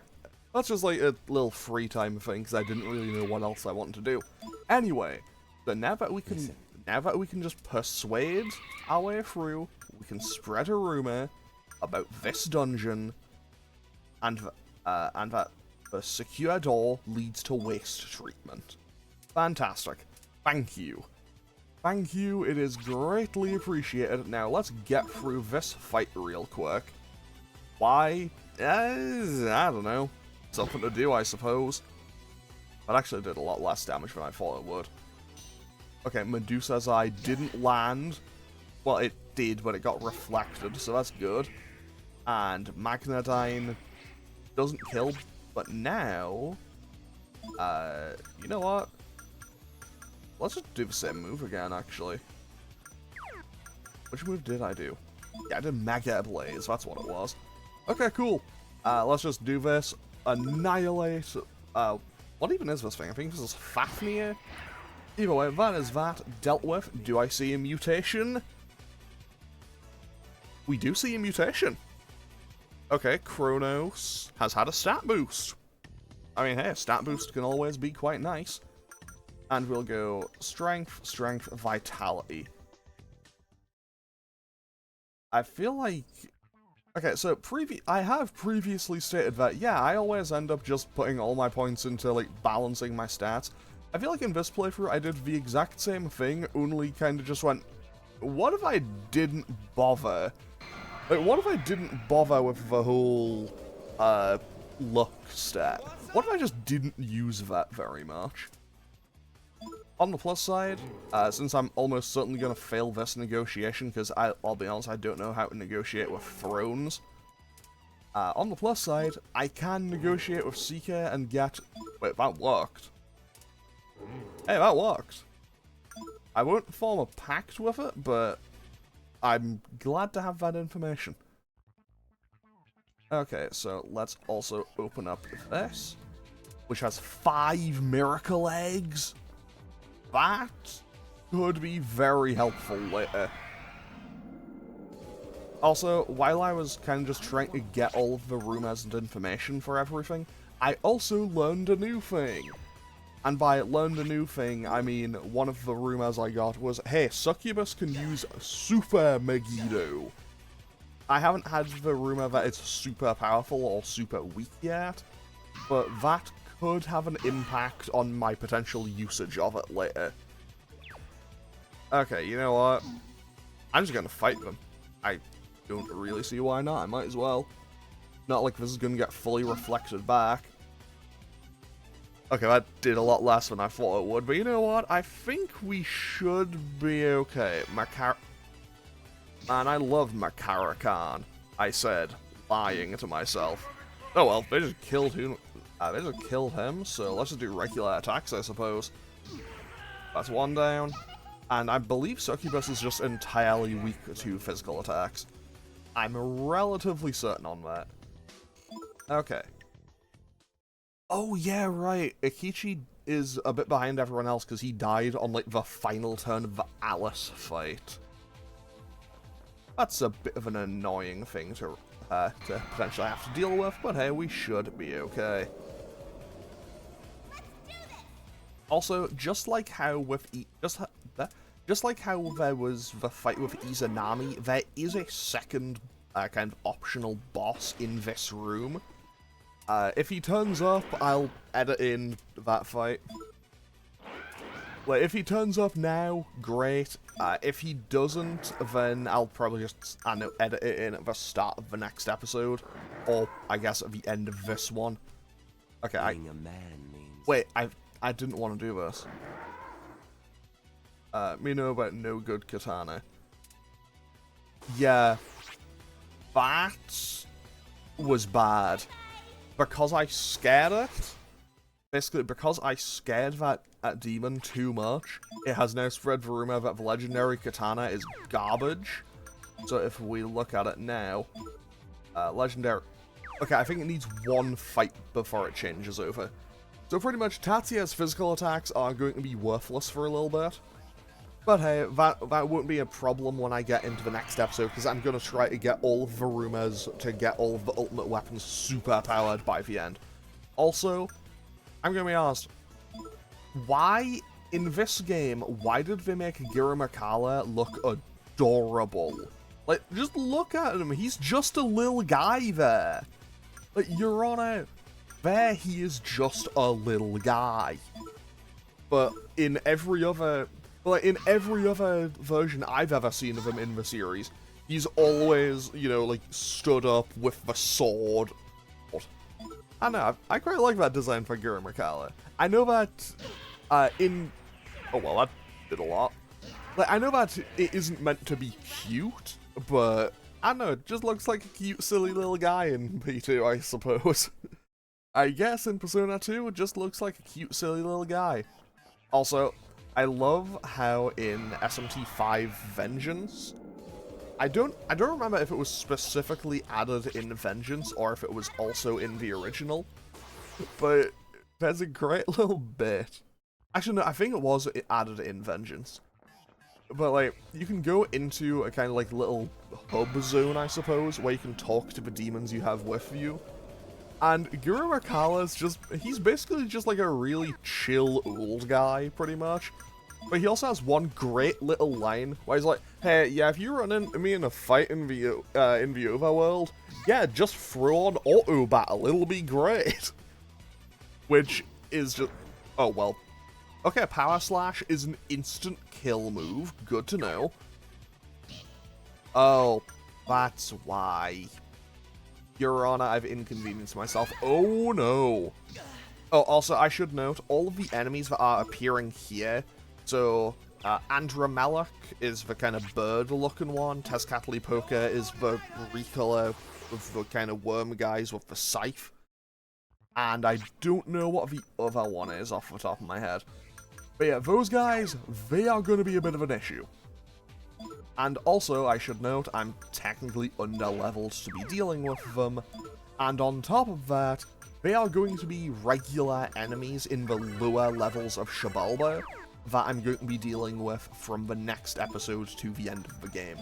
that's just like a little free time thing, because I didn't really know what else I wanted to do. Anyway, so now that we can just persuade our way through, we can spread a rumor about this dungeon, and that the secure door leads to waste treatment. Fantastic. Thank you. Thank you, it is greatly appreciated. Now, let's get through this fight real quick. Why? I don't know. Something to do, I suppose. That actually did a lot less damage than I thought it would. Okay, Medusa's Eye didn't land. Well, it did, but it got reflected, so that's good. And Magnadyne doesn't kill, but now... you know what? Let's just do the same move again, actually. Which move did I do? Yeah, I did Mega Blaze, that's what it was. Okay, cool. Let's just do this. Annihilate... what even is this thing? I think this is Fafnir? Either way, that is that dealt with. Do I see a mutation? We do see a mutation. Okay, Kronos has had a stat boost. I mean, hey, a stat boost can always be quite nice. And we'll go Strength, Strength, Vitality. I feel like... Okay, so I have previously stated that, yeah, I always end up just putting all my points into, like, balancing my stats. I feel like in this playthrough I did the exact same thing, only kind of just went, what if I didn't bother? Like, what if I didn't bother with the whole, luck stat? What if I just didn't use that very much? On the plus side, since I'm almost certainly going to fail this negotiation, because I'll be honest, I don't know how to negotiate with thrones. On the plus side, I can negotiate with Seeker and get... Wait, that worked. Hey, that worked. I won't form a pact with it, but I'm glad to have that information. Okay, so let's also open up this. which has 5 miracle eggs. That could be very helpful later. Also, while I was kind of just trying to get all of the rumors and information for everything, I also learned a new thing. And by learned a new thing, I mean one of the rumors I got was, hey, Succubus can use Super Megiddo. I haven't had the rumor that it's super powerful or super weak yet, but that could have an impact on my potential usage of it later. Okay, you know what? I'm just gonna fight them. I don't really see why not. I might as well. Not like this is gonna get fully reflected back. Okay, that did a lot less than I thought it would, but you know what? I think we should be okay. Man, I love Makarakan, I said, lying to myself. Oh well, they just killed him. They just killed him, so let's just do regular attacks, I suppose. That's one down. And I believe Succubus is just entirely weak to physical attacks. I'm relatively certain on that. Okay. Oh yeah, right. Ikichi is a bit behind everyone else because he died on like the final turn of the Alice fight. That's a bit of an annoying thing to potentially have to deal with, but hey, we should be okay. Also, just like how with just like how there was the fight with Izanami, there is a second kind of optional boss in this room. If he turns up, I'll edit in that fight. Like, if he turns up now, great. If he doesn't, then I'll probably just, I know, edit it in at the start of the next episode. Or, I guess, at the end of this one. Okay, Being a man means... Wait, I didn't want to do this. Me know about no good katana. Yeah. That was bad. Because I scared it. Basically, because I scared that demon too much, it has now spread the rumor that the legendary katana is garbage. So if we look at it now, legendary... Okay, I think it needs one fight before it changes over. So pretty much, Tatsuya's physical attacks are going to be worthless for a little bit. But hey, that won't be a problem when I get into the next episode, because I'm going to try to get all of the rumors to get all of the ultimate weapons super powered by the end. Also, I'm going to be honest, why, in this game, why did they make Giramakala look adorable? Like, just look at him, he's just a little guy there. Like, you're on out. There he is just a little guy. But in every other... Like, in every other version I've ever seen of him in the series, he's always, you know, like, stood up with the sword. I don't know, I quite like that design for Giramakala. I know that, in... Oh, well, that did a lot. Like, I know that it isn't meant to be cute, but... I don't know, it just looks like a cute, silly little guy in P2, I suppose. I guess in Persona 2, it just looks like a cute, silly little guy. Also... I love how in SMT5 Vengeance, I don't remember if it was specifically added in Vengeance or if it was also in the original, but there's a great little bit. Actually, no, I think it was added in Vengeance. But like, you can go into a kind of like little hub zone, I suppose, where you can talk to the demons you have with you. And Giramakala's just, he's basically just like a really chill old guy, pretty much. But he also has one great little line where he's like, hey, yeah, if you run into me in a fight in the overworld, yeah, just throw on auto battle, it'll be great. Which is just, oh well. Okay, Power Slash is an instant kill move, good to know. Oh, that's why. Your Honor, I've inconvenienced myself. Oh no. Oh, also, I should note, all of the enemies that are appearing here, so, Andramelech is the kind of bird-looking one, Tezcatlipoca is the recolor of the kind of worm guys with the scythe, and I don't know what the other one is off the top of my head. But yeah, those guys, they are going to be a bit of an issue. And also, I should note, I'm technically under-leveled to be dealing with them, And on top of that, they are going to be regular enemies in the lower levels of Xibalba that I'm going to be dealing with from the next episode to the end of the game.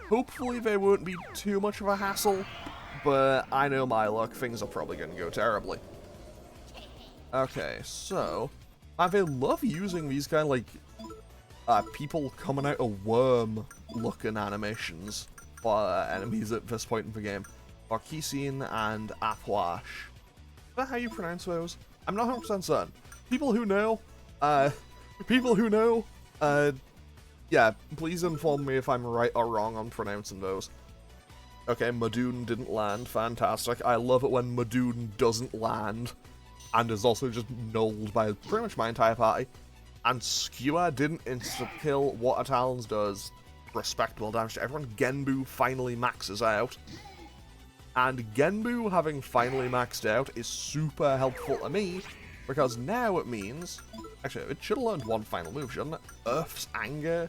Hopefully they won't be too much of a hassle, but I know my luck, things are probably going to go terribly. Okay, so, they love using these kind of like, people coming out of worm-looking animations for enemies at this point in the game. Orkisin and Apwash. Is that how you pronounce those? I'm not 100% certain. People who know, yeah, please inform me if I'm right or wrong on pronouncing those. Okay, Madoon didn't land. Fantastic. I love it when Madoon doesn't land and is also just nulled by pretty much my entire party. And Skewer didn't insta-kill. Water Talons does respectable damage to everyone. Genbu finally maxes out. And Genbu having finally maxed out is super helpful to me, because now it means... Actually, it should have learned one final move, shouldn't it? Earth's Anger.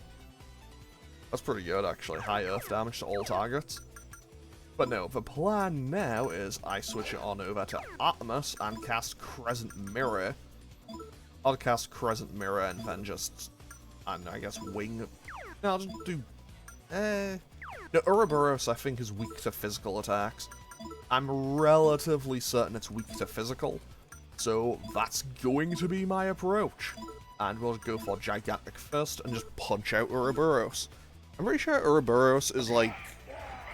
That's pretty good, actually. High Earth damage to all targets. But no, the plan now is I switch it on over to Artemis and cast Crescent Mirror. I'll cast Crescent Mirror and then just, I don't know, I guess Wing. No, I'll just do... No, Ouroboros, I think, is weak to physical attacks. I'm relatively certain it's weak to physical, so that's going to be my approach. And we'll go for Gigantic first and just punch out Ouroboros. I'm pretty sure Ouroboros is like...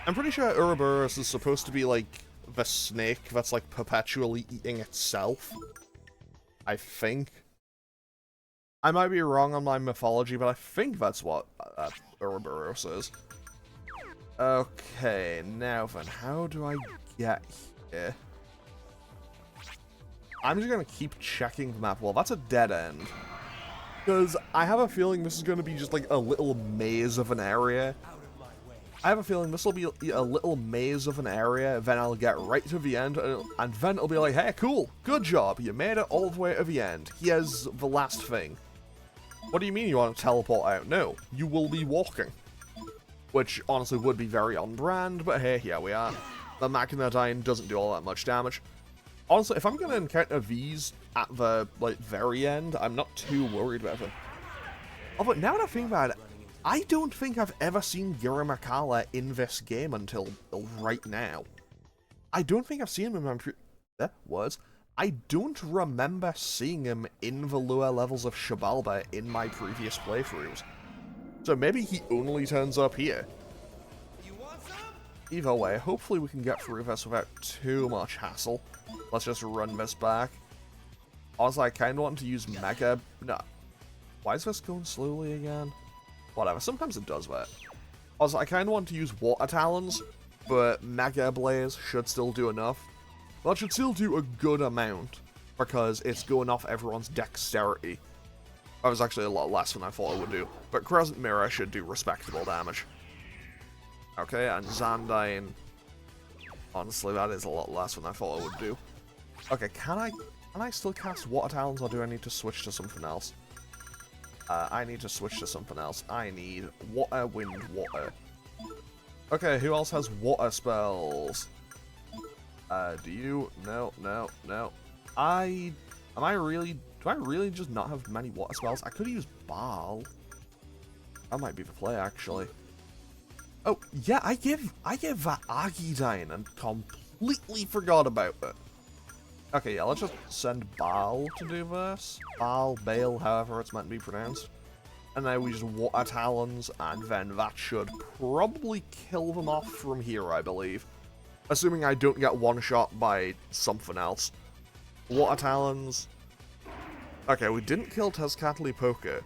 I'm pretty sure Ouroboros is supposed to be like the snake that's like perpetually eating itself. I think. I might be wrong on my mythology, but I think that's what Ouroboros is. Okay, now then, how do I get here? I'm just gonna keep checking the map. Well, that's a dead end. Because I have a feeling this is gonna be just like a little maze of an area. I have a feeling this will be a little maze of an area, then I'll get right to the end, and then it'll be like, hey, cool, good job, you made it all the way to the end. Here's the last thing. What do you mean you want to teleport out? No, you will be walking. Which, honestly, would be very on brand, but hey, here we are. The Magnadine doesn't do all that much damage. Honestly, if I'm going to encounter these at the, like, very end, I'm not too worried about it. Oh, but now that I think about it, I don't think I've ever seen Giramakala in this game until right now. I don't think I've seen him in my I don't remember seeing him in the lower levels of Xibalba in my previous playthroughs. So maybe he only turns up here. Either way, hopefully we can get through this without too much hassle. Let's just run this back. Also, I kind of want to use Mega... No. Why is this going slowly again? Whatever, sometimes it does that. Also, I kind of want to use Water Talons, but Mega Blaze should still do enough. Well, it should still do a good amount, because it's going off everyone's dexterity. That was actually a lot less than I thought it would do, but Crescent Mirror should do respectable damage. Okay, and Zandine... Honestly, that is a lot less than I thought it would do. Okay, can I still cast Water Talons, or do I need to switch to something else? I need to switch to something else. I need water, wind, water. Okay, who else has water spells? Do you? No, no, no. Do I really just not have many water spells? I could use Baal. That might be the play, actually. Oh, yeah, I give that Argidine and completely forgot about it. Okay, yeah, let's just send Baal to do this. Baal, Bale, however it's meant to be pronounced. And then we just Water Talons, and then that should probably kill them off from here, I believe. Assuming I don't get one-shot by something else. Water Talons. Okay, we didn't kill Tezcatlipoca.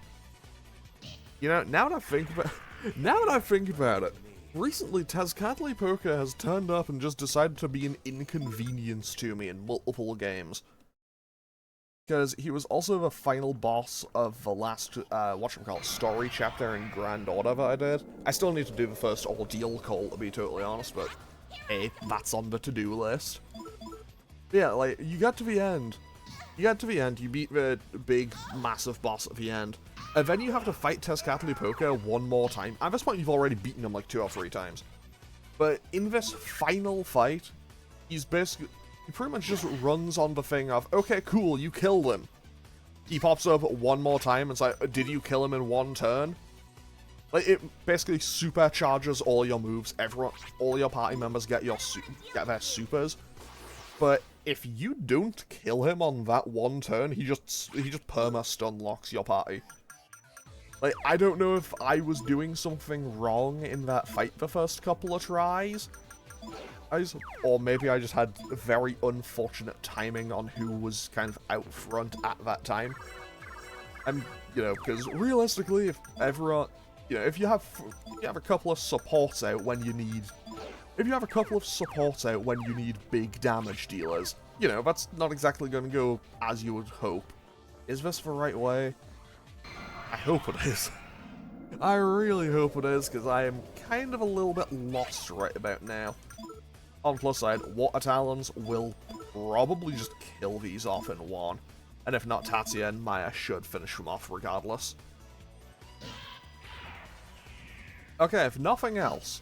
You know, now that I think about it, recently Tezcatlipoca has turned up and just decided to be an inconvenience to me in multiple games. Because he was also the final boss of the last, story chapter in Grand Order that I did. I still need to do the first ordeal call, to be totally honest, but hey, that's on the to-do list. But yeah, like, you get to the end, you beat the big, massive boss at the end, and then you have to fight Tezcatlipoca one more time. At this point, you've already beaten him like 2 or 3 times. But in this final fight, he pretty much just runs on the thing of, okay, cool, you killed him. He pops up one more time and it's like, did you kill him in one turn? Like, it basically supercharges all your moves. All your party members get their supers. But if you don't kill him on that one turn, he just perma-stun locks your party. Like, I don't know if I was doing something wrong in that fight the first couple of tries. Or maybe I just had very unfortunate timing on who was kind of out front at that time. And, you know, because realistically, if everyone... You know, if you have a couple of supports out when you need... If you have a couple of supports out when you need big damage dealers, you know, that's not exactly going to go as you would hope. Is this the right way? I hope it is. I really hope it is, because I am kind of a little bit lost right about now. On the plus side, Water Talons will probably just kill these off in one. And if not, Tatsuya and Maya should finish them off regardless. Okay, if nothing else,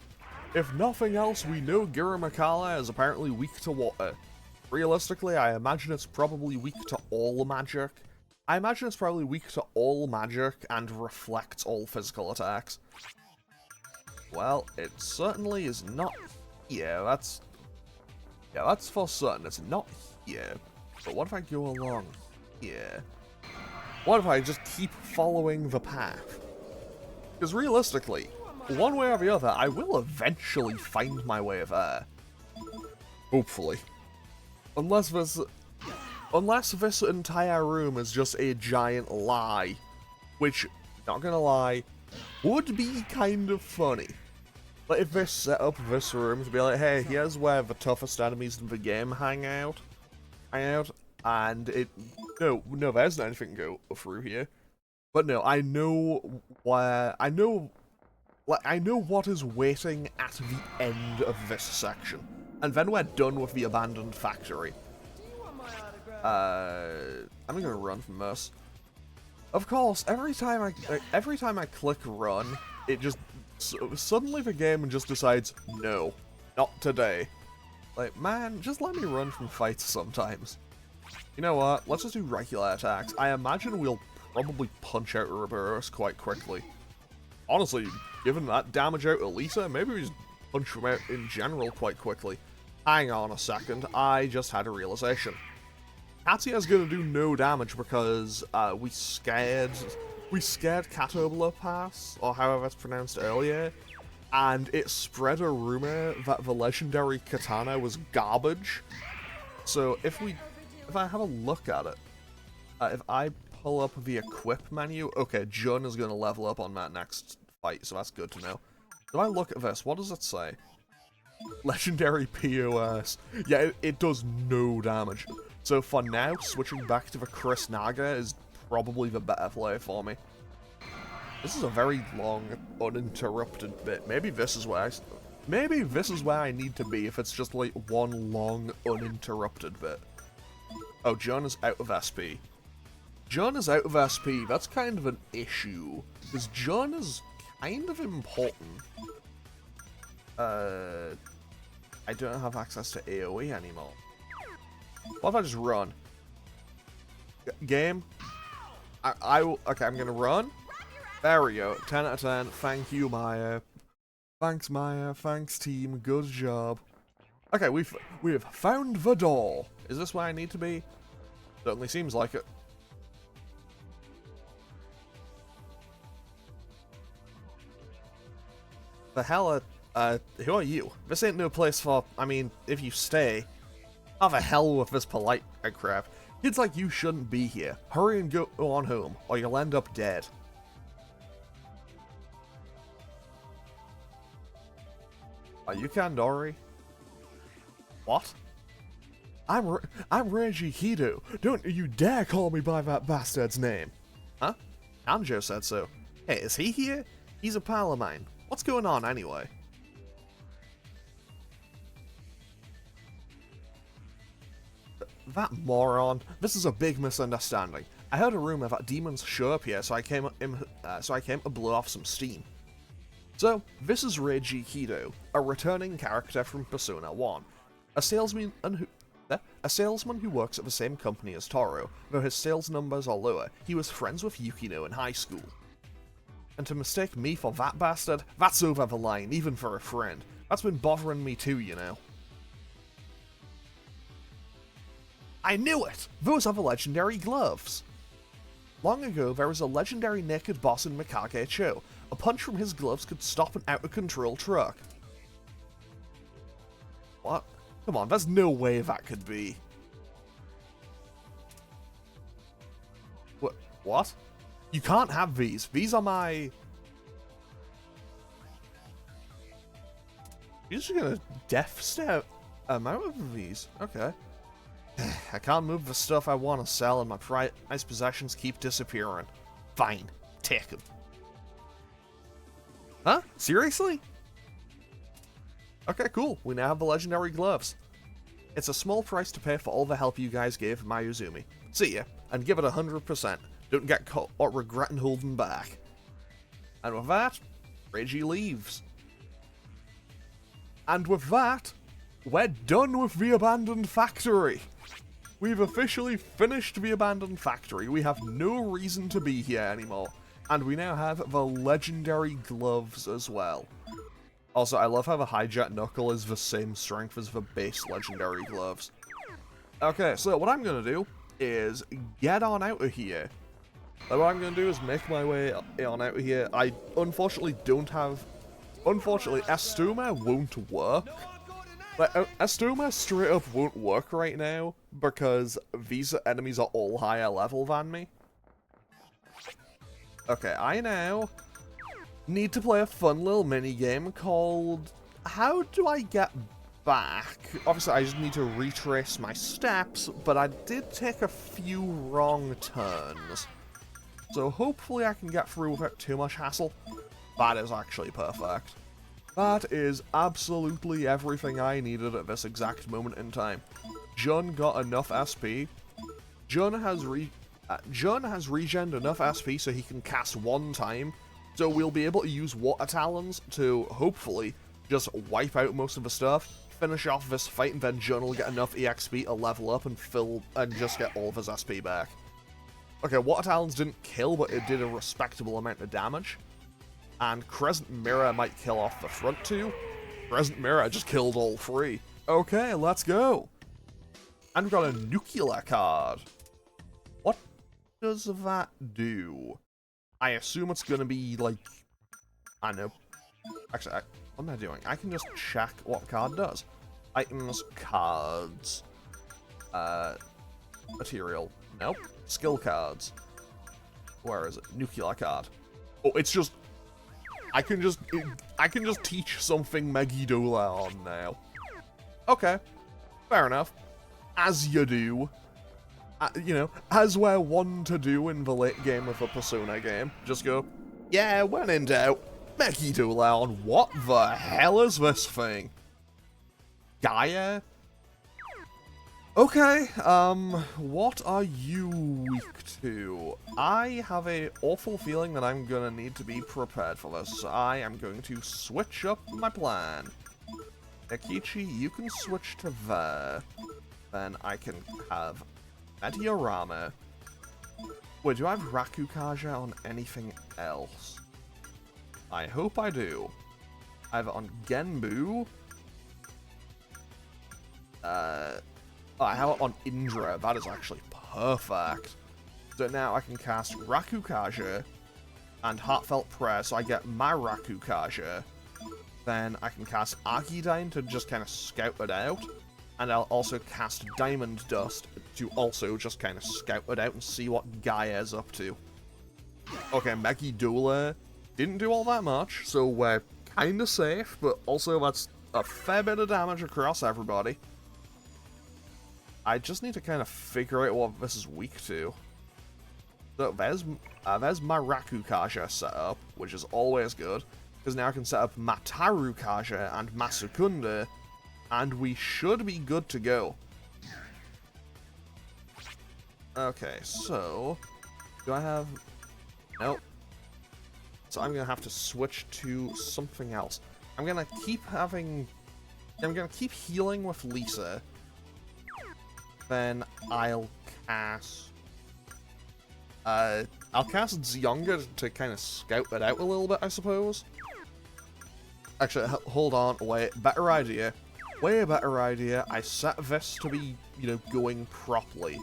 we know Giramakala is apparently weak to water. Realistically, I imagine it's probably weak to all magic. I imagine it's probably weak to all magic and reflects all physical attacks. Well, it certainly is not here. That's for certain. It's not here. But what if I go along here? What if I just keep following the path? Because realistically, one way or the other, I will eventually find my way there. Hopefully. Unless this entire room is just a giant lie. Which, not gonna lie, would be kind of funny. Like, if they set up this room to be like, hey, here's where the toughest enemies in the game hang out, and no, there's not anything go through here. But no, I know what is waiting at the end of this section. And then we're done with the abandoned factory. I'm gonna run from this. Of course, every time I click run, it just suddenly the game just decides, no, not today. Like, man, just let me run from fights sometimes. You know what? Let's just do regular attacks. I imagine we'll probably punch out Ouroboros quite quickly. Honestly, given that damage out Elisa, maybe we just punch them out in general quite quickly. Hang on a second, I just had a realization. Katsuya's gonna do no damage because we scared Catobla Pass, or however it's pronounced earlier, and it spread a rumor that the legendary katana was garbage. So if I have a look at it, if I pull up the equip menu, okay, Jun is gonna level up on that next fight, so that's good to know. If I look at this, what does it say? Legendary POS. Yeah, it does no damage. So for now, switching back to the Chris Naga is probably the better play for me. This is a very long, uninterrupted bit. Maybe this is where I need to be if it's just like one long, uninterrupted bit. Oh, Jun is out of SP. Jun is out of SP. That's kind of an issue, because Jun is kind of important. I don't have access to AoE anymore. What if I just run? Game? Okay, I'm gonna run. There we go. 10 out of 10. Thank you, Maya. Thanks, Maya. Thanks, team. Good job. Okay, we've found the door. Is this where I need to be? Certainly seems like it. The hell who are you? This ain't no place for, I mean, if you stay. How the hell with this polite crap? Kids like you shouldn't be here. Hurry and go on home, or you'll end up dead. Are you Kandori? What? I'm Reiji Kido. Don't you dare call me by that bastard's name. Huh? Anjo said so. Hey, is he here? He's a pal of mine. What's going on anyway? That moron. This is a big misunderstanding. I heard a rumor that demons show up here, so I came to blow off some steam. So, this is Reiji Kido, a returning character from Persona 1. A salesman who works at the same company as Toro, though his sales numbers are lower. He was friends with Yukino in high school. And to mistake me for that bastard, that's over the line, even for a friend. That's been bothering me too, you know. I knew it! Those are the legendary gloves! Long ago, there was a legendary naked boss in Mikage-cho. A punch from his gloves could stop an out-of-control truck. What? Come on, there's no way that could be. What? You can't have these. These are my... You're just gonna death stare out of these. Okay. I can't move the stuff I want to sell and my prized possessions keep disappearing. Fine. Take them. Huh? Seriously? Okay, cool. We now have the legendary gloves. It's a small price to pay for all the help you guys gave Mayuzumi. See ya, and give it 100%. Don't get caught or regretting holding back. And with that, Reggie leaves. And with that, we're done with the abandoned factory. We've officially finished the abandoned factory. We have no reason to be here anymore. And we now have the legendary gloves as well. Also, I love how the Hijack Knuckle is the same strength as the base legendary gloves. Okay, so what I'm going to do is get on out of here. What I'm going to do is make my way on out of here. I unfortunately don't have... Unfortunately, Estuma won't work. Like, Estuma straight up won't work right now because these enemies are all higher level than me. Okay, I now need to play a fun little mini game called How Do I Get Back? Obviously, I just need to retrace my steps, but I did take a few wrong turns. So hopefully I can get through without too much hassle. That is actually perfect. That is absolutely everything I needed at this exact moment in time. Jun got enough SP. Jun has regened enough SP so he can cast one time. So we'll be able to use Water Talons to hopefully just wipe out most of the stuff, finish off this fight, and then Jun will get enough EXP to level up and just get all of his SP back. Okay, Water Talons didn't kill, but it did a respectable amount of damage. And Crescent Mirror might kill off the front two. Crescent Mirror just killed all three. Okay, let's go. And we've got a nuclear card. What does that do? I assume it's gonna be like... I know. Actually, what am I doing? I can just check what card does. Items, cards, material. Nope. Skill cards. Where is it? Nuclear card. Oh, it's just... I can just teach something Megiddo on now. Okay. Fair enough. As you do. You know, as we're one to do in the late game of a Persona game. Just go, yeah, when in doubt, Megiddo on what the hell is this thing? Gaia? Okay, what are you weak to? I have an awful feeling that I'm gonna need to be prepared for this. I am going to switch up my plan. Akichi, you can switch to there. Then I can have Meteorama. Wait, do I have Rakukaja on anything else? I hope I do. I have it on Genbu. I have it on Indra. That is actually perfect. So now I can cast Rakukaja and Heartfelt Prayer, so I get my Rakukaja. Then I can cast Archidyne to just kind of scout it out. And I'll also cast Diamond Dust to also just kind of scout it out and see what Gaia's up to. Okay, Megiddo didn't do all that much, so we're kind of safe, but also that's a fair bit of damage across everybody. I just need to kind of figure out what this is weak to. So there's my Rakukaja setup, which is always good, because now I can set up Matarukaja and Masukunda, and we should be good to go. Okay, so do I have... Nope. So I'm going to have to switch to something else. I'm going to keep having I'm gonna keep healing with Lisa. Then I'll cast... I'll cast Zionga to kind of scout it out a little bit, I suppose. Actually, hold on, wait, better idea. Way better idea. I set this to be, you know, going properly.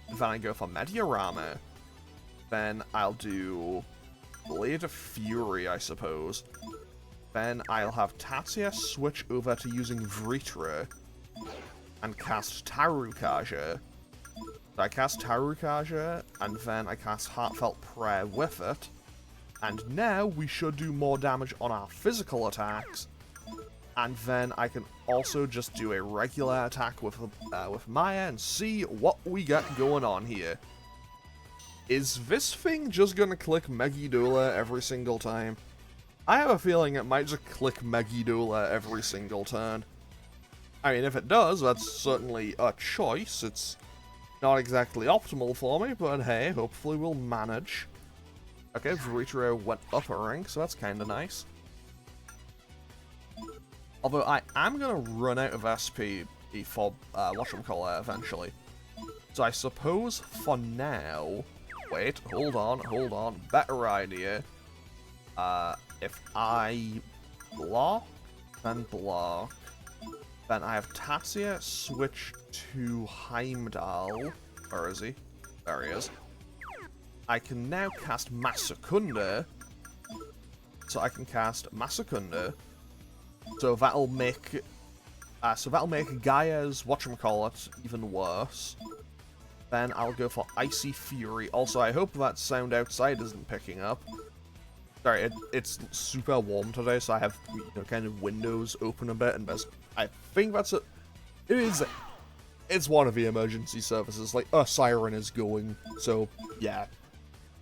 Then I go for Mediarama. Then I'll do Blade of Fury, I suppose. Then I'll have Tatsia switch over to using Vritra and cast Tarukaja. So I cast Tarukaja, and then I cast Heartfelt Prayer with it. And now we should do more damage on our physical attacks. And then I can also just do a regular attack with Maya and see what we got going on here. Is this thing just gonna click Megidula every single time? I have a feeling it might just click Megidula every single turn. I mean, if it does, that's certainly a choice. It's not exactly optimal for me, but hey, hopefully we'll manage. Okay, Vritra went up a rank, so that's kinda nice. Although I am gonna run out of SP for whatchamacallit eventually. So I suppose for now... Wait, hold on. Better idea. If I block, then I have Tatsia switch to Heimdall. Where is he? There he is. I can now cast Masakunda. So I can cast Masakunda. So that'll make Gaia's whatchamacallit even worse. Then I'll go for Icy Fury. Also, I hope that sound outside isn't picking up. Sorry, it's super warm today, so I have, you know, kind of windows open a bit, and I think that's it. It's one of the emergency services. Like, a siren is going, so yeah.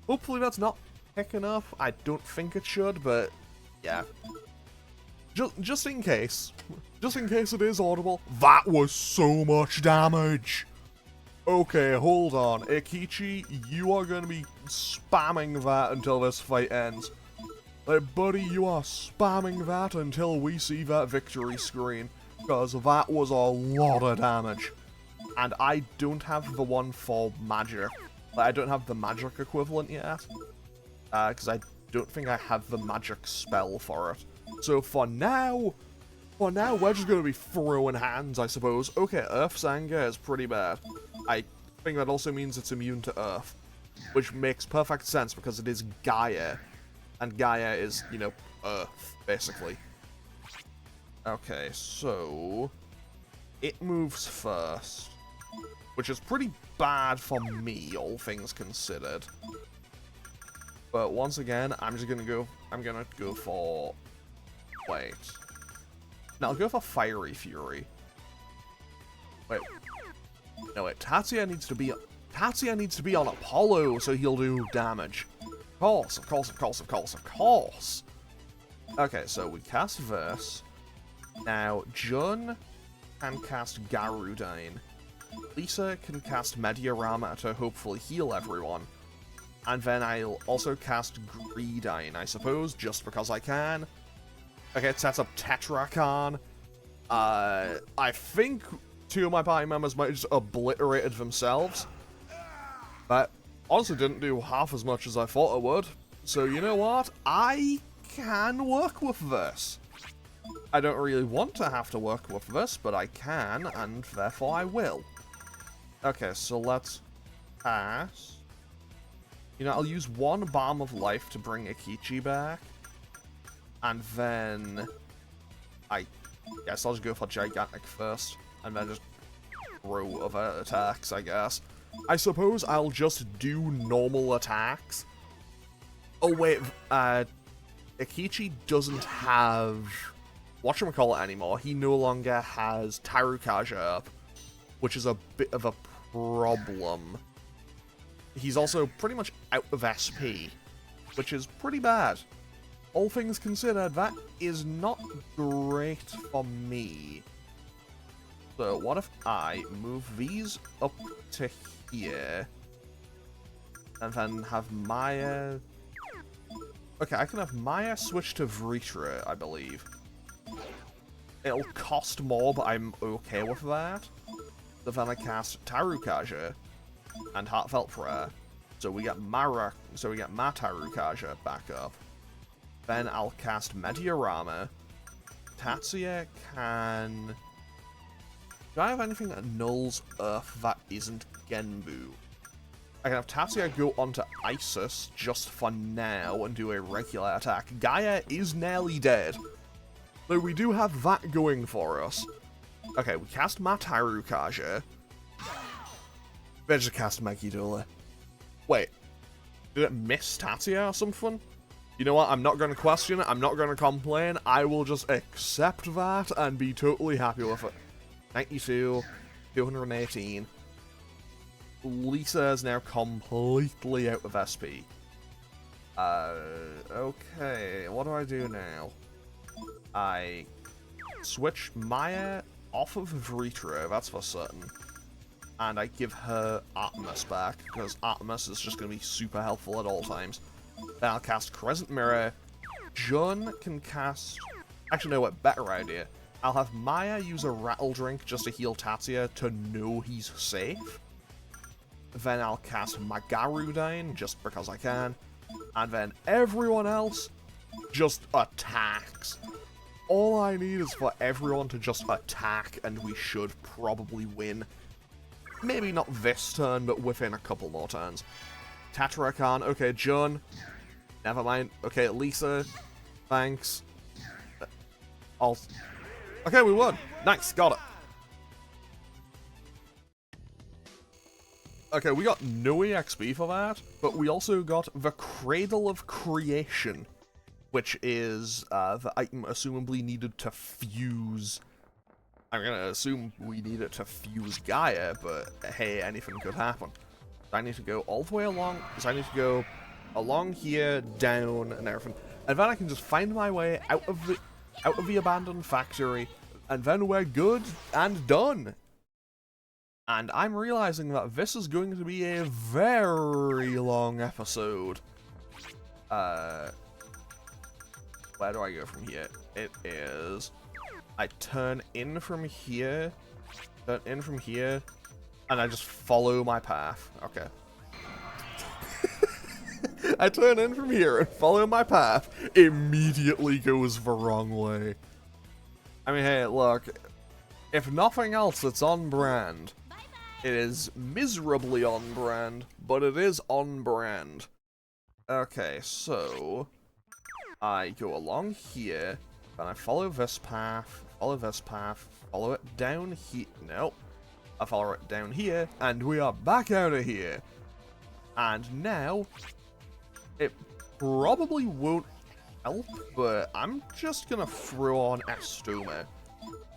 Hopefully that's not picking up. I don't think it should, but yeah. Just in case it is audible. That was so much damage. Okay, hold on. Ikichi, you are going to be spamming that until this fight ends. Like, buddy, you are spamming that until we see that victory screen. Because that was a lot of damage. And I don't have the one for magic. Like, I don't have the magic equivalent yet. Because I don't think I have the magic spell for it. So for now, we're just going to be throwing hands, I suppose. Okay, Earth's Anger is pretty bad. I think that also means it's immune to Earth, which makes perfect sense because it is Gaia, and Gaia is, you know, Earth, basically. Okay, so it moves first, which is pretty bad for me, all things considered. But once again, I'm gonna go for... Wait. No, I'll go for Fiery Fury. Wait. No, wait. Tatsia needs to be on Apollo, so he'll do damage. Of course. Okay, so we cast this. Now, Jun can cast Garudine. Lisa can cast Mediarama to hopefully heal everyone. And then I'll also cast Greedine, I suppose, just because I can. Okay, it sets up Tetrakan. I think two of my party members might have just obliterated themselves. But honestly didn't do half as much as I thought it would. So you know what? I can work with this. I don't really want to have to work with this, but I can, and therefore I will. Okay, so let's pass. You know, I'll use one Balm of Life to bring Ikichi back. And then I guess I'll just go for Gigantic first, and then just throw other attacks, I guess. I suppose I'll just do normal attacks. Oh wait, Ikichi doesn't have whatchamacallit anymore. He no longer has Tarukaja up, which is a bit of a problem. He's also pretty much out of SP, which is pretty bad. All things considered, that is not great for me. So what if I move these up to here, and then have Maya... Okay, I can have Maya switch to Vritra, I believe. It'll cost more, but I'm okay with that. So then I cast Tarukaja and Heartfelt Prayer. So we get my Tarukaja back up. Then I'll cast Mediarama. Tatsuya can... Do I have anything that nulls Earth that isn't Genbu? I can have Tatsuya go onto Isis just for now and do a regular attack. Gaia is nearly dead. Though we do have that going for us. Okay, we cast Mataru Kaja. Then just cast Megidula. Wait. Did it miss Tatsuya or something? You know what? I'm not going to question it. I'm not going to complain. I will just accept that and be totally happy with it. 92. 218. Lisa is now completely out of SP. Okay. What do I do now? I switch Maya off of Vritra, that's for certain. And I give her Artemis back, because Artemis is just going to be super helpful at all times. Then I'll cast Crescent Mirror. Jun can cast... Actually, no, what better idea. I'll have Maya use a Rattle Drink just to heal Tatsuya to know he's safe. Then I'll cast Magarudyne, just because I can. And then everyone else just attacks. All I need is for everyone to just attack, and we should probably win. Maybe not this turn, but within a couple more turns. Tatarakan, okay, Jun. Never mind. Okay, Lisa. Thanks. Okay, we won. Nice, got it. Okay, we got no EXP for that, but we also got the Cradle of Creation, which is the item assumably needed to fuse... I'm gonna assume we need it to fuse Gaia, but hey, anything could happen. So I need to go all the way along, so I need to go along here, down, and everything. And then I can just find my way out of the abandoned factory, and then we're good and done. And I'm realizing that this is going to be a very long episode. Where do I go from here? It is... I turn in from here, and I just follow my path. Okay. I turn in from here and follow my path, immediately goes the wrong way. I mean, hey, look, if nothing else, it's on brand. It is miserably on brand, but it is on brand. Okay, so I go along here, then I follow this path, follow it down here. Nope. I follow it down here, and we are back out of here. And now, it probably won't help, but I'm just gonna throw on Astoma.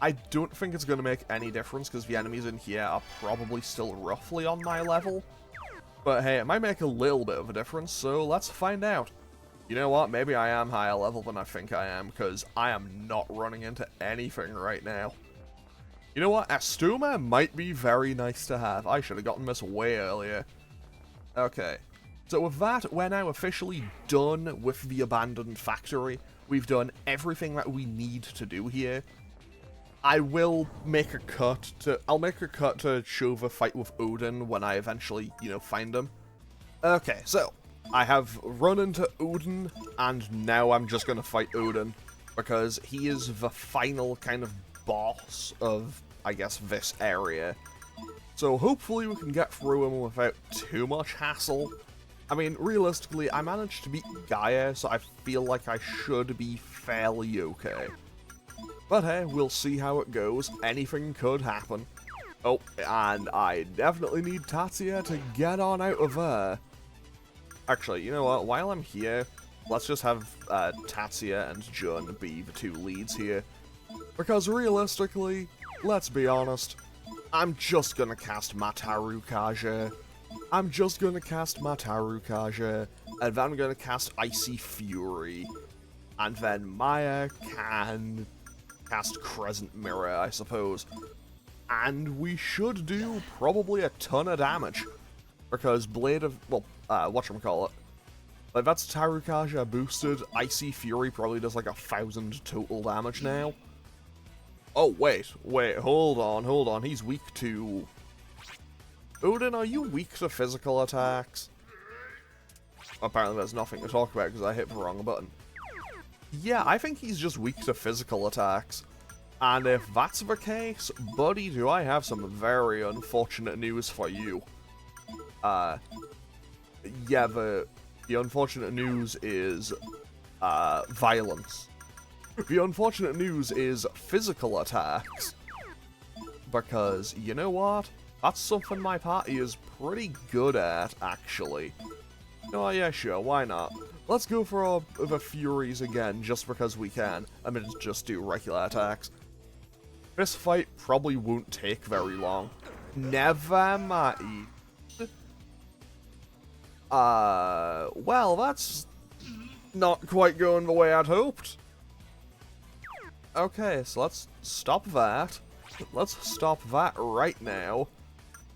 I don't think it's gonna make any difference, because the enemies in here are probably still roughly on my level. But hey, it might make a little bit of a difference, so let's find out. You know what, maybe I am higher level than I think I am, because I am not running into anything right now. You know what, Astoma might be very nice to have. I should have gotten this way earlier. Okay, so with that, we're now officially done with the abandoned factory. We've done everything that we need to do here. I will make a cut to... I'll make a cut to show the fight with Odin when I eventually, you know, find him. Okay, so... I have run into Odin, and now I'm just going to fight Odin, because he is the final kind of boss of, I guess, this area. So hopefully we can get through him without too much hassle. I mean, realistically, I managed to beat Gaia, so I feel like I should be fairly okay. But hey, we'll see how it goes. Anything could happen. Oh, and I definitely need Tatsuya to get on out of there. Actually, you know what? While I'm here, let's just have Tatsuya and Jun be the two leads here. Because realistically, let's be honest, I'm just gonna cast Mataru Kaja. And then I'm gonna cast Icy Fury. And then Maya can cast Crescent Mirror, I suppose. And we should do probably a ton of damage. Because Blade of... well, whatchamacallit. Like, that's Tarukaja boosted. Icy Fury probably does like 1,000 total damage now. Oh, wait, hold on. He's weak to... Odin, are you weak to physical attacks? Apparently there's nothing to talk about because I hit the wrong button. Yeah, I think he's just weak to physical attacks. And if that's the case, buddy, do I have some very unfortunate news for you. Yeah, the unfortunate news is, violence. The unfortunate news is physical attacks. Because, you know what? That's something my party is pretty good at, actually. Oh yeah, sure, why not? Let's go for the Furies again, just because we can. I mean, just do regular attacks. This fight probably won't take very long. Never mind. Well, that's not quite going the way I'd hoped. Okay, so let's stop that. Let's stop that right now.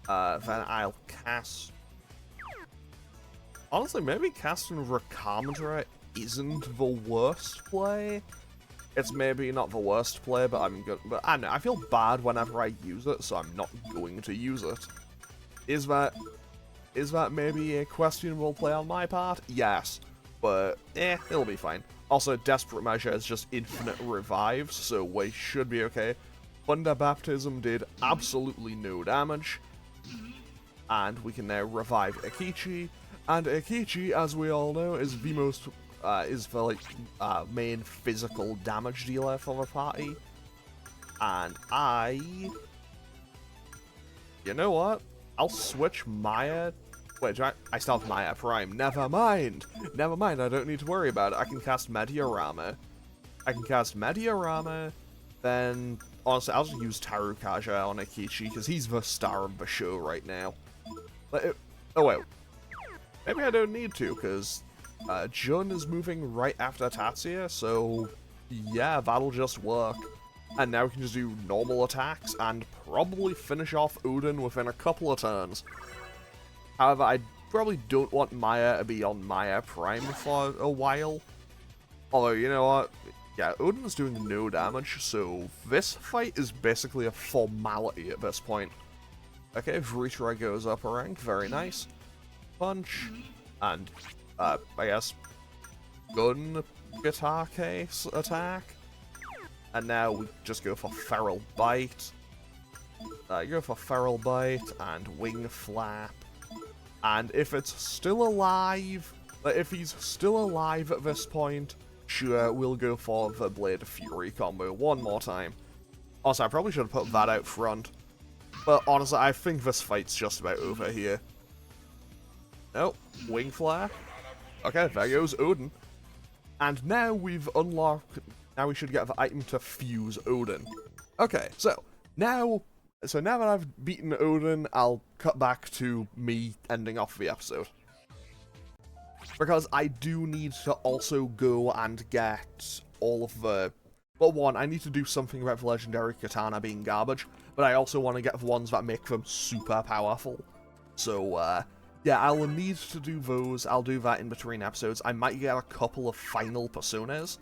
Then I'll cast... Honestly, maybe casting Racamdra isn't the worst play. It's maybe not the worst play, but I'm good. But I don't know, I feel bad whenever I use it, so I'm not going to use it. Is that maybe a questionable play on my part? Yes, but it'll be fine. Also, Desperate Measure is just infinite revives, so we should be okay. Thunder Baptism did absolutely no damage, and we can now revive Akechi. And Akechi, as we all know, is the most is the main physical damage dealer for the party. And you know what? I'll switch Maya. Wait, do I still have Maya Prime? Never mind. I don't need to worry about it. I can cast Mediorama. Then honestly, I'll just use Tarukaja on Akechi because he's the star of the show right now. Oh wait. Maybe I don't need to, because Jun is moving right after Tatsuya, so yeah, that'll just work. And now we can just do normal attacks, and probably finish off Odin within a couple of turns. However, I probably don't want Maya to be on Maya Prime for a while. Although, you know what? Yeah, Odin's doing no damage, so this fight is basically a formality at this point. Okay, Vritra goes up a rank, very nice. Punch, and, I guess, gun guitar case attack. And now we just go for Feral Bite. You go for Feral Bite and Wing Flap. And if it's still alive, if he's still alive at this point, sure, we'll go for the Blade of Fury combo one more time. Also, I probably should have put that out front. But honestly, I think this fight's just about over here. Nope. Wing Flare. Okay, there goes Odin. And now we've unlocked... Now we should get the item to fuse Odin. Okay, so now that I've beaten Odin, I'll cut back to me ending off the episode. Because I do need to also go and get all of the... Well, one, I need to do something about the legendary katana being garbage, but I also want to get the ones that make them super powerful. So, yeah, I'll need to do those. I'll do that in between episodes. I might get a couple of final personas.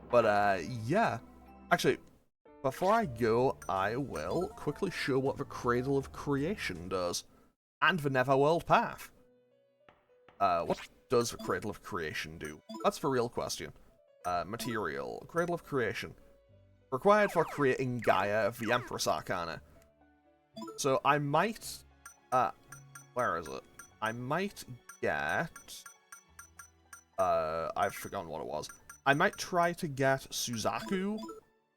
But, yeah. Actually, before I go, I will quickly show what the Cradle of Creation does. And the Netherworld Path. What does the Cradle of Creation do? That's the real question. Material. Cradle of Creation. Required for creating Gaia of the Empress Arcana. So I might... where is it? I might get... I've forgotten what it was. I might try to get Suzaku,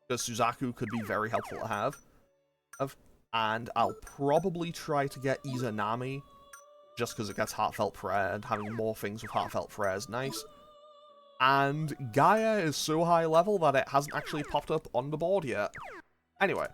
because Suzaku could be very helpful to have. And I'll probably try to get Izanami, just because it gets Heartfelt Prayer, and having more things with Heartfelt Prayer is nice. And Gaia is so high level that it hasn't actually popped up on the board yet. Anyway,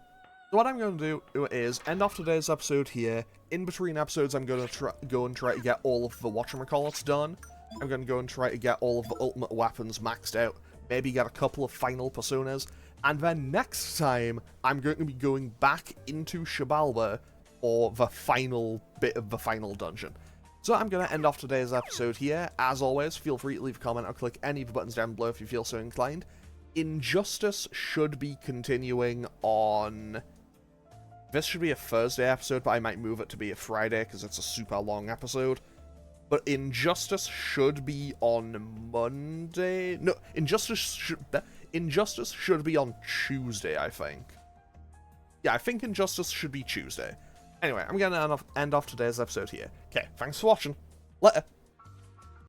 so what I'm going to do is end off today's episode here. In between episodes, I'm going to go and try to get all of the whatchamacallits done. I'm going to go and try to get all of the ultimate weapons maxed out. Maybe get a couple of final personas. And then next time, I'm going to be going back into Xibalba for the final bit of the final dungeon. So I'm going to end off today's episode here. As always, feel free to leave a comment or click any of the buttons down below if you feel so inclined. Injustice should be continuing on... This should be a Thursday episode, but I might move it to be a Friday because it's a super long episode. But Injustice should be on Monday. No, Injustice should be on Tuesday, I think. Yeah, I think Injustice should be Tuesday. Anyway, I'm going to end off today's episode here. Okay, thanks for watching. Later.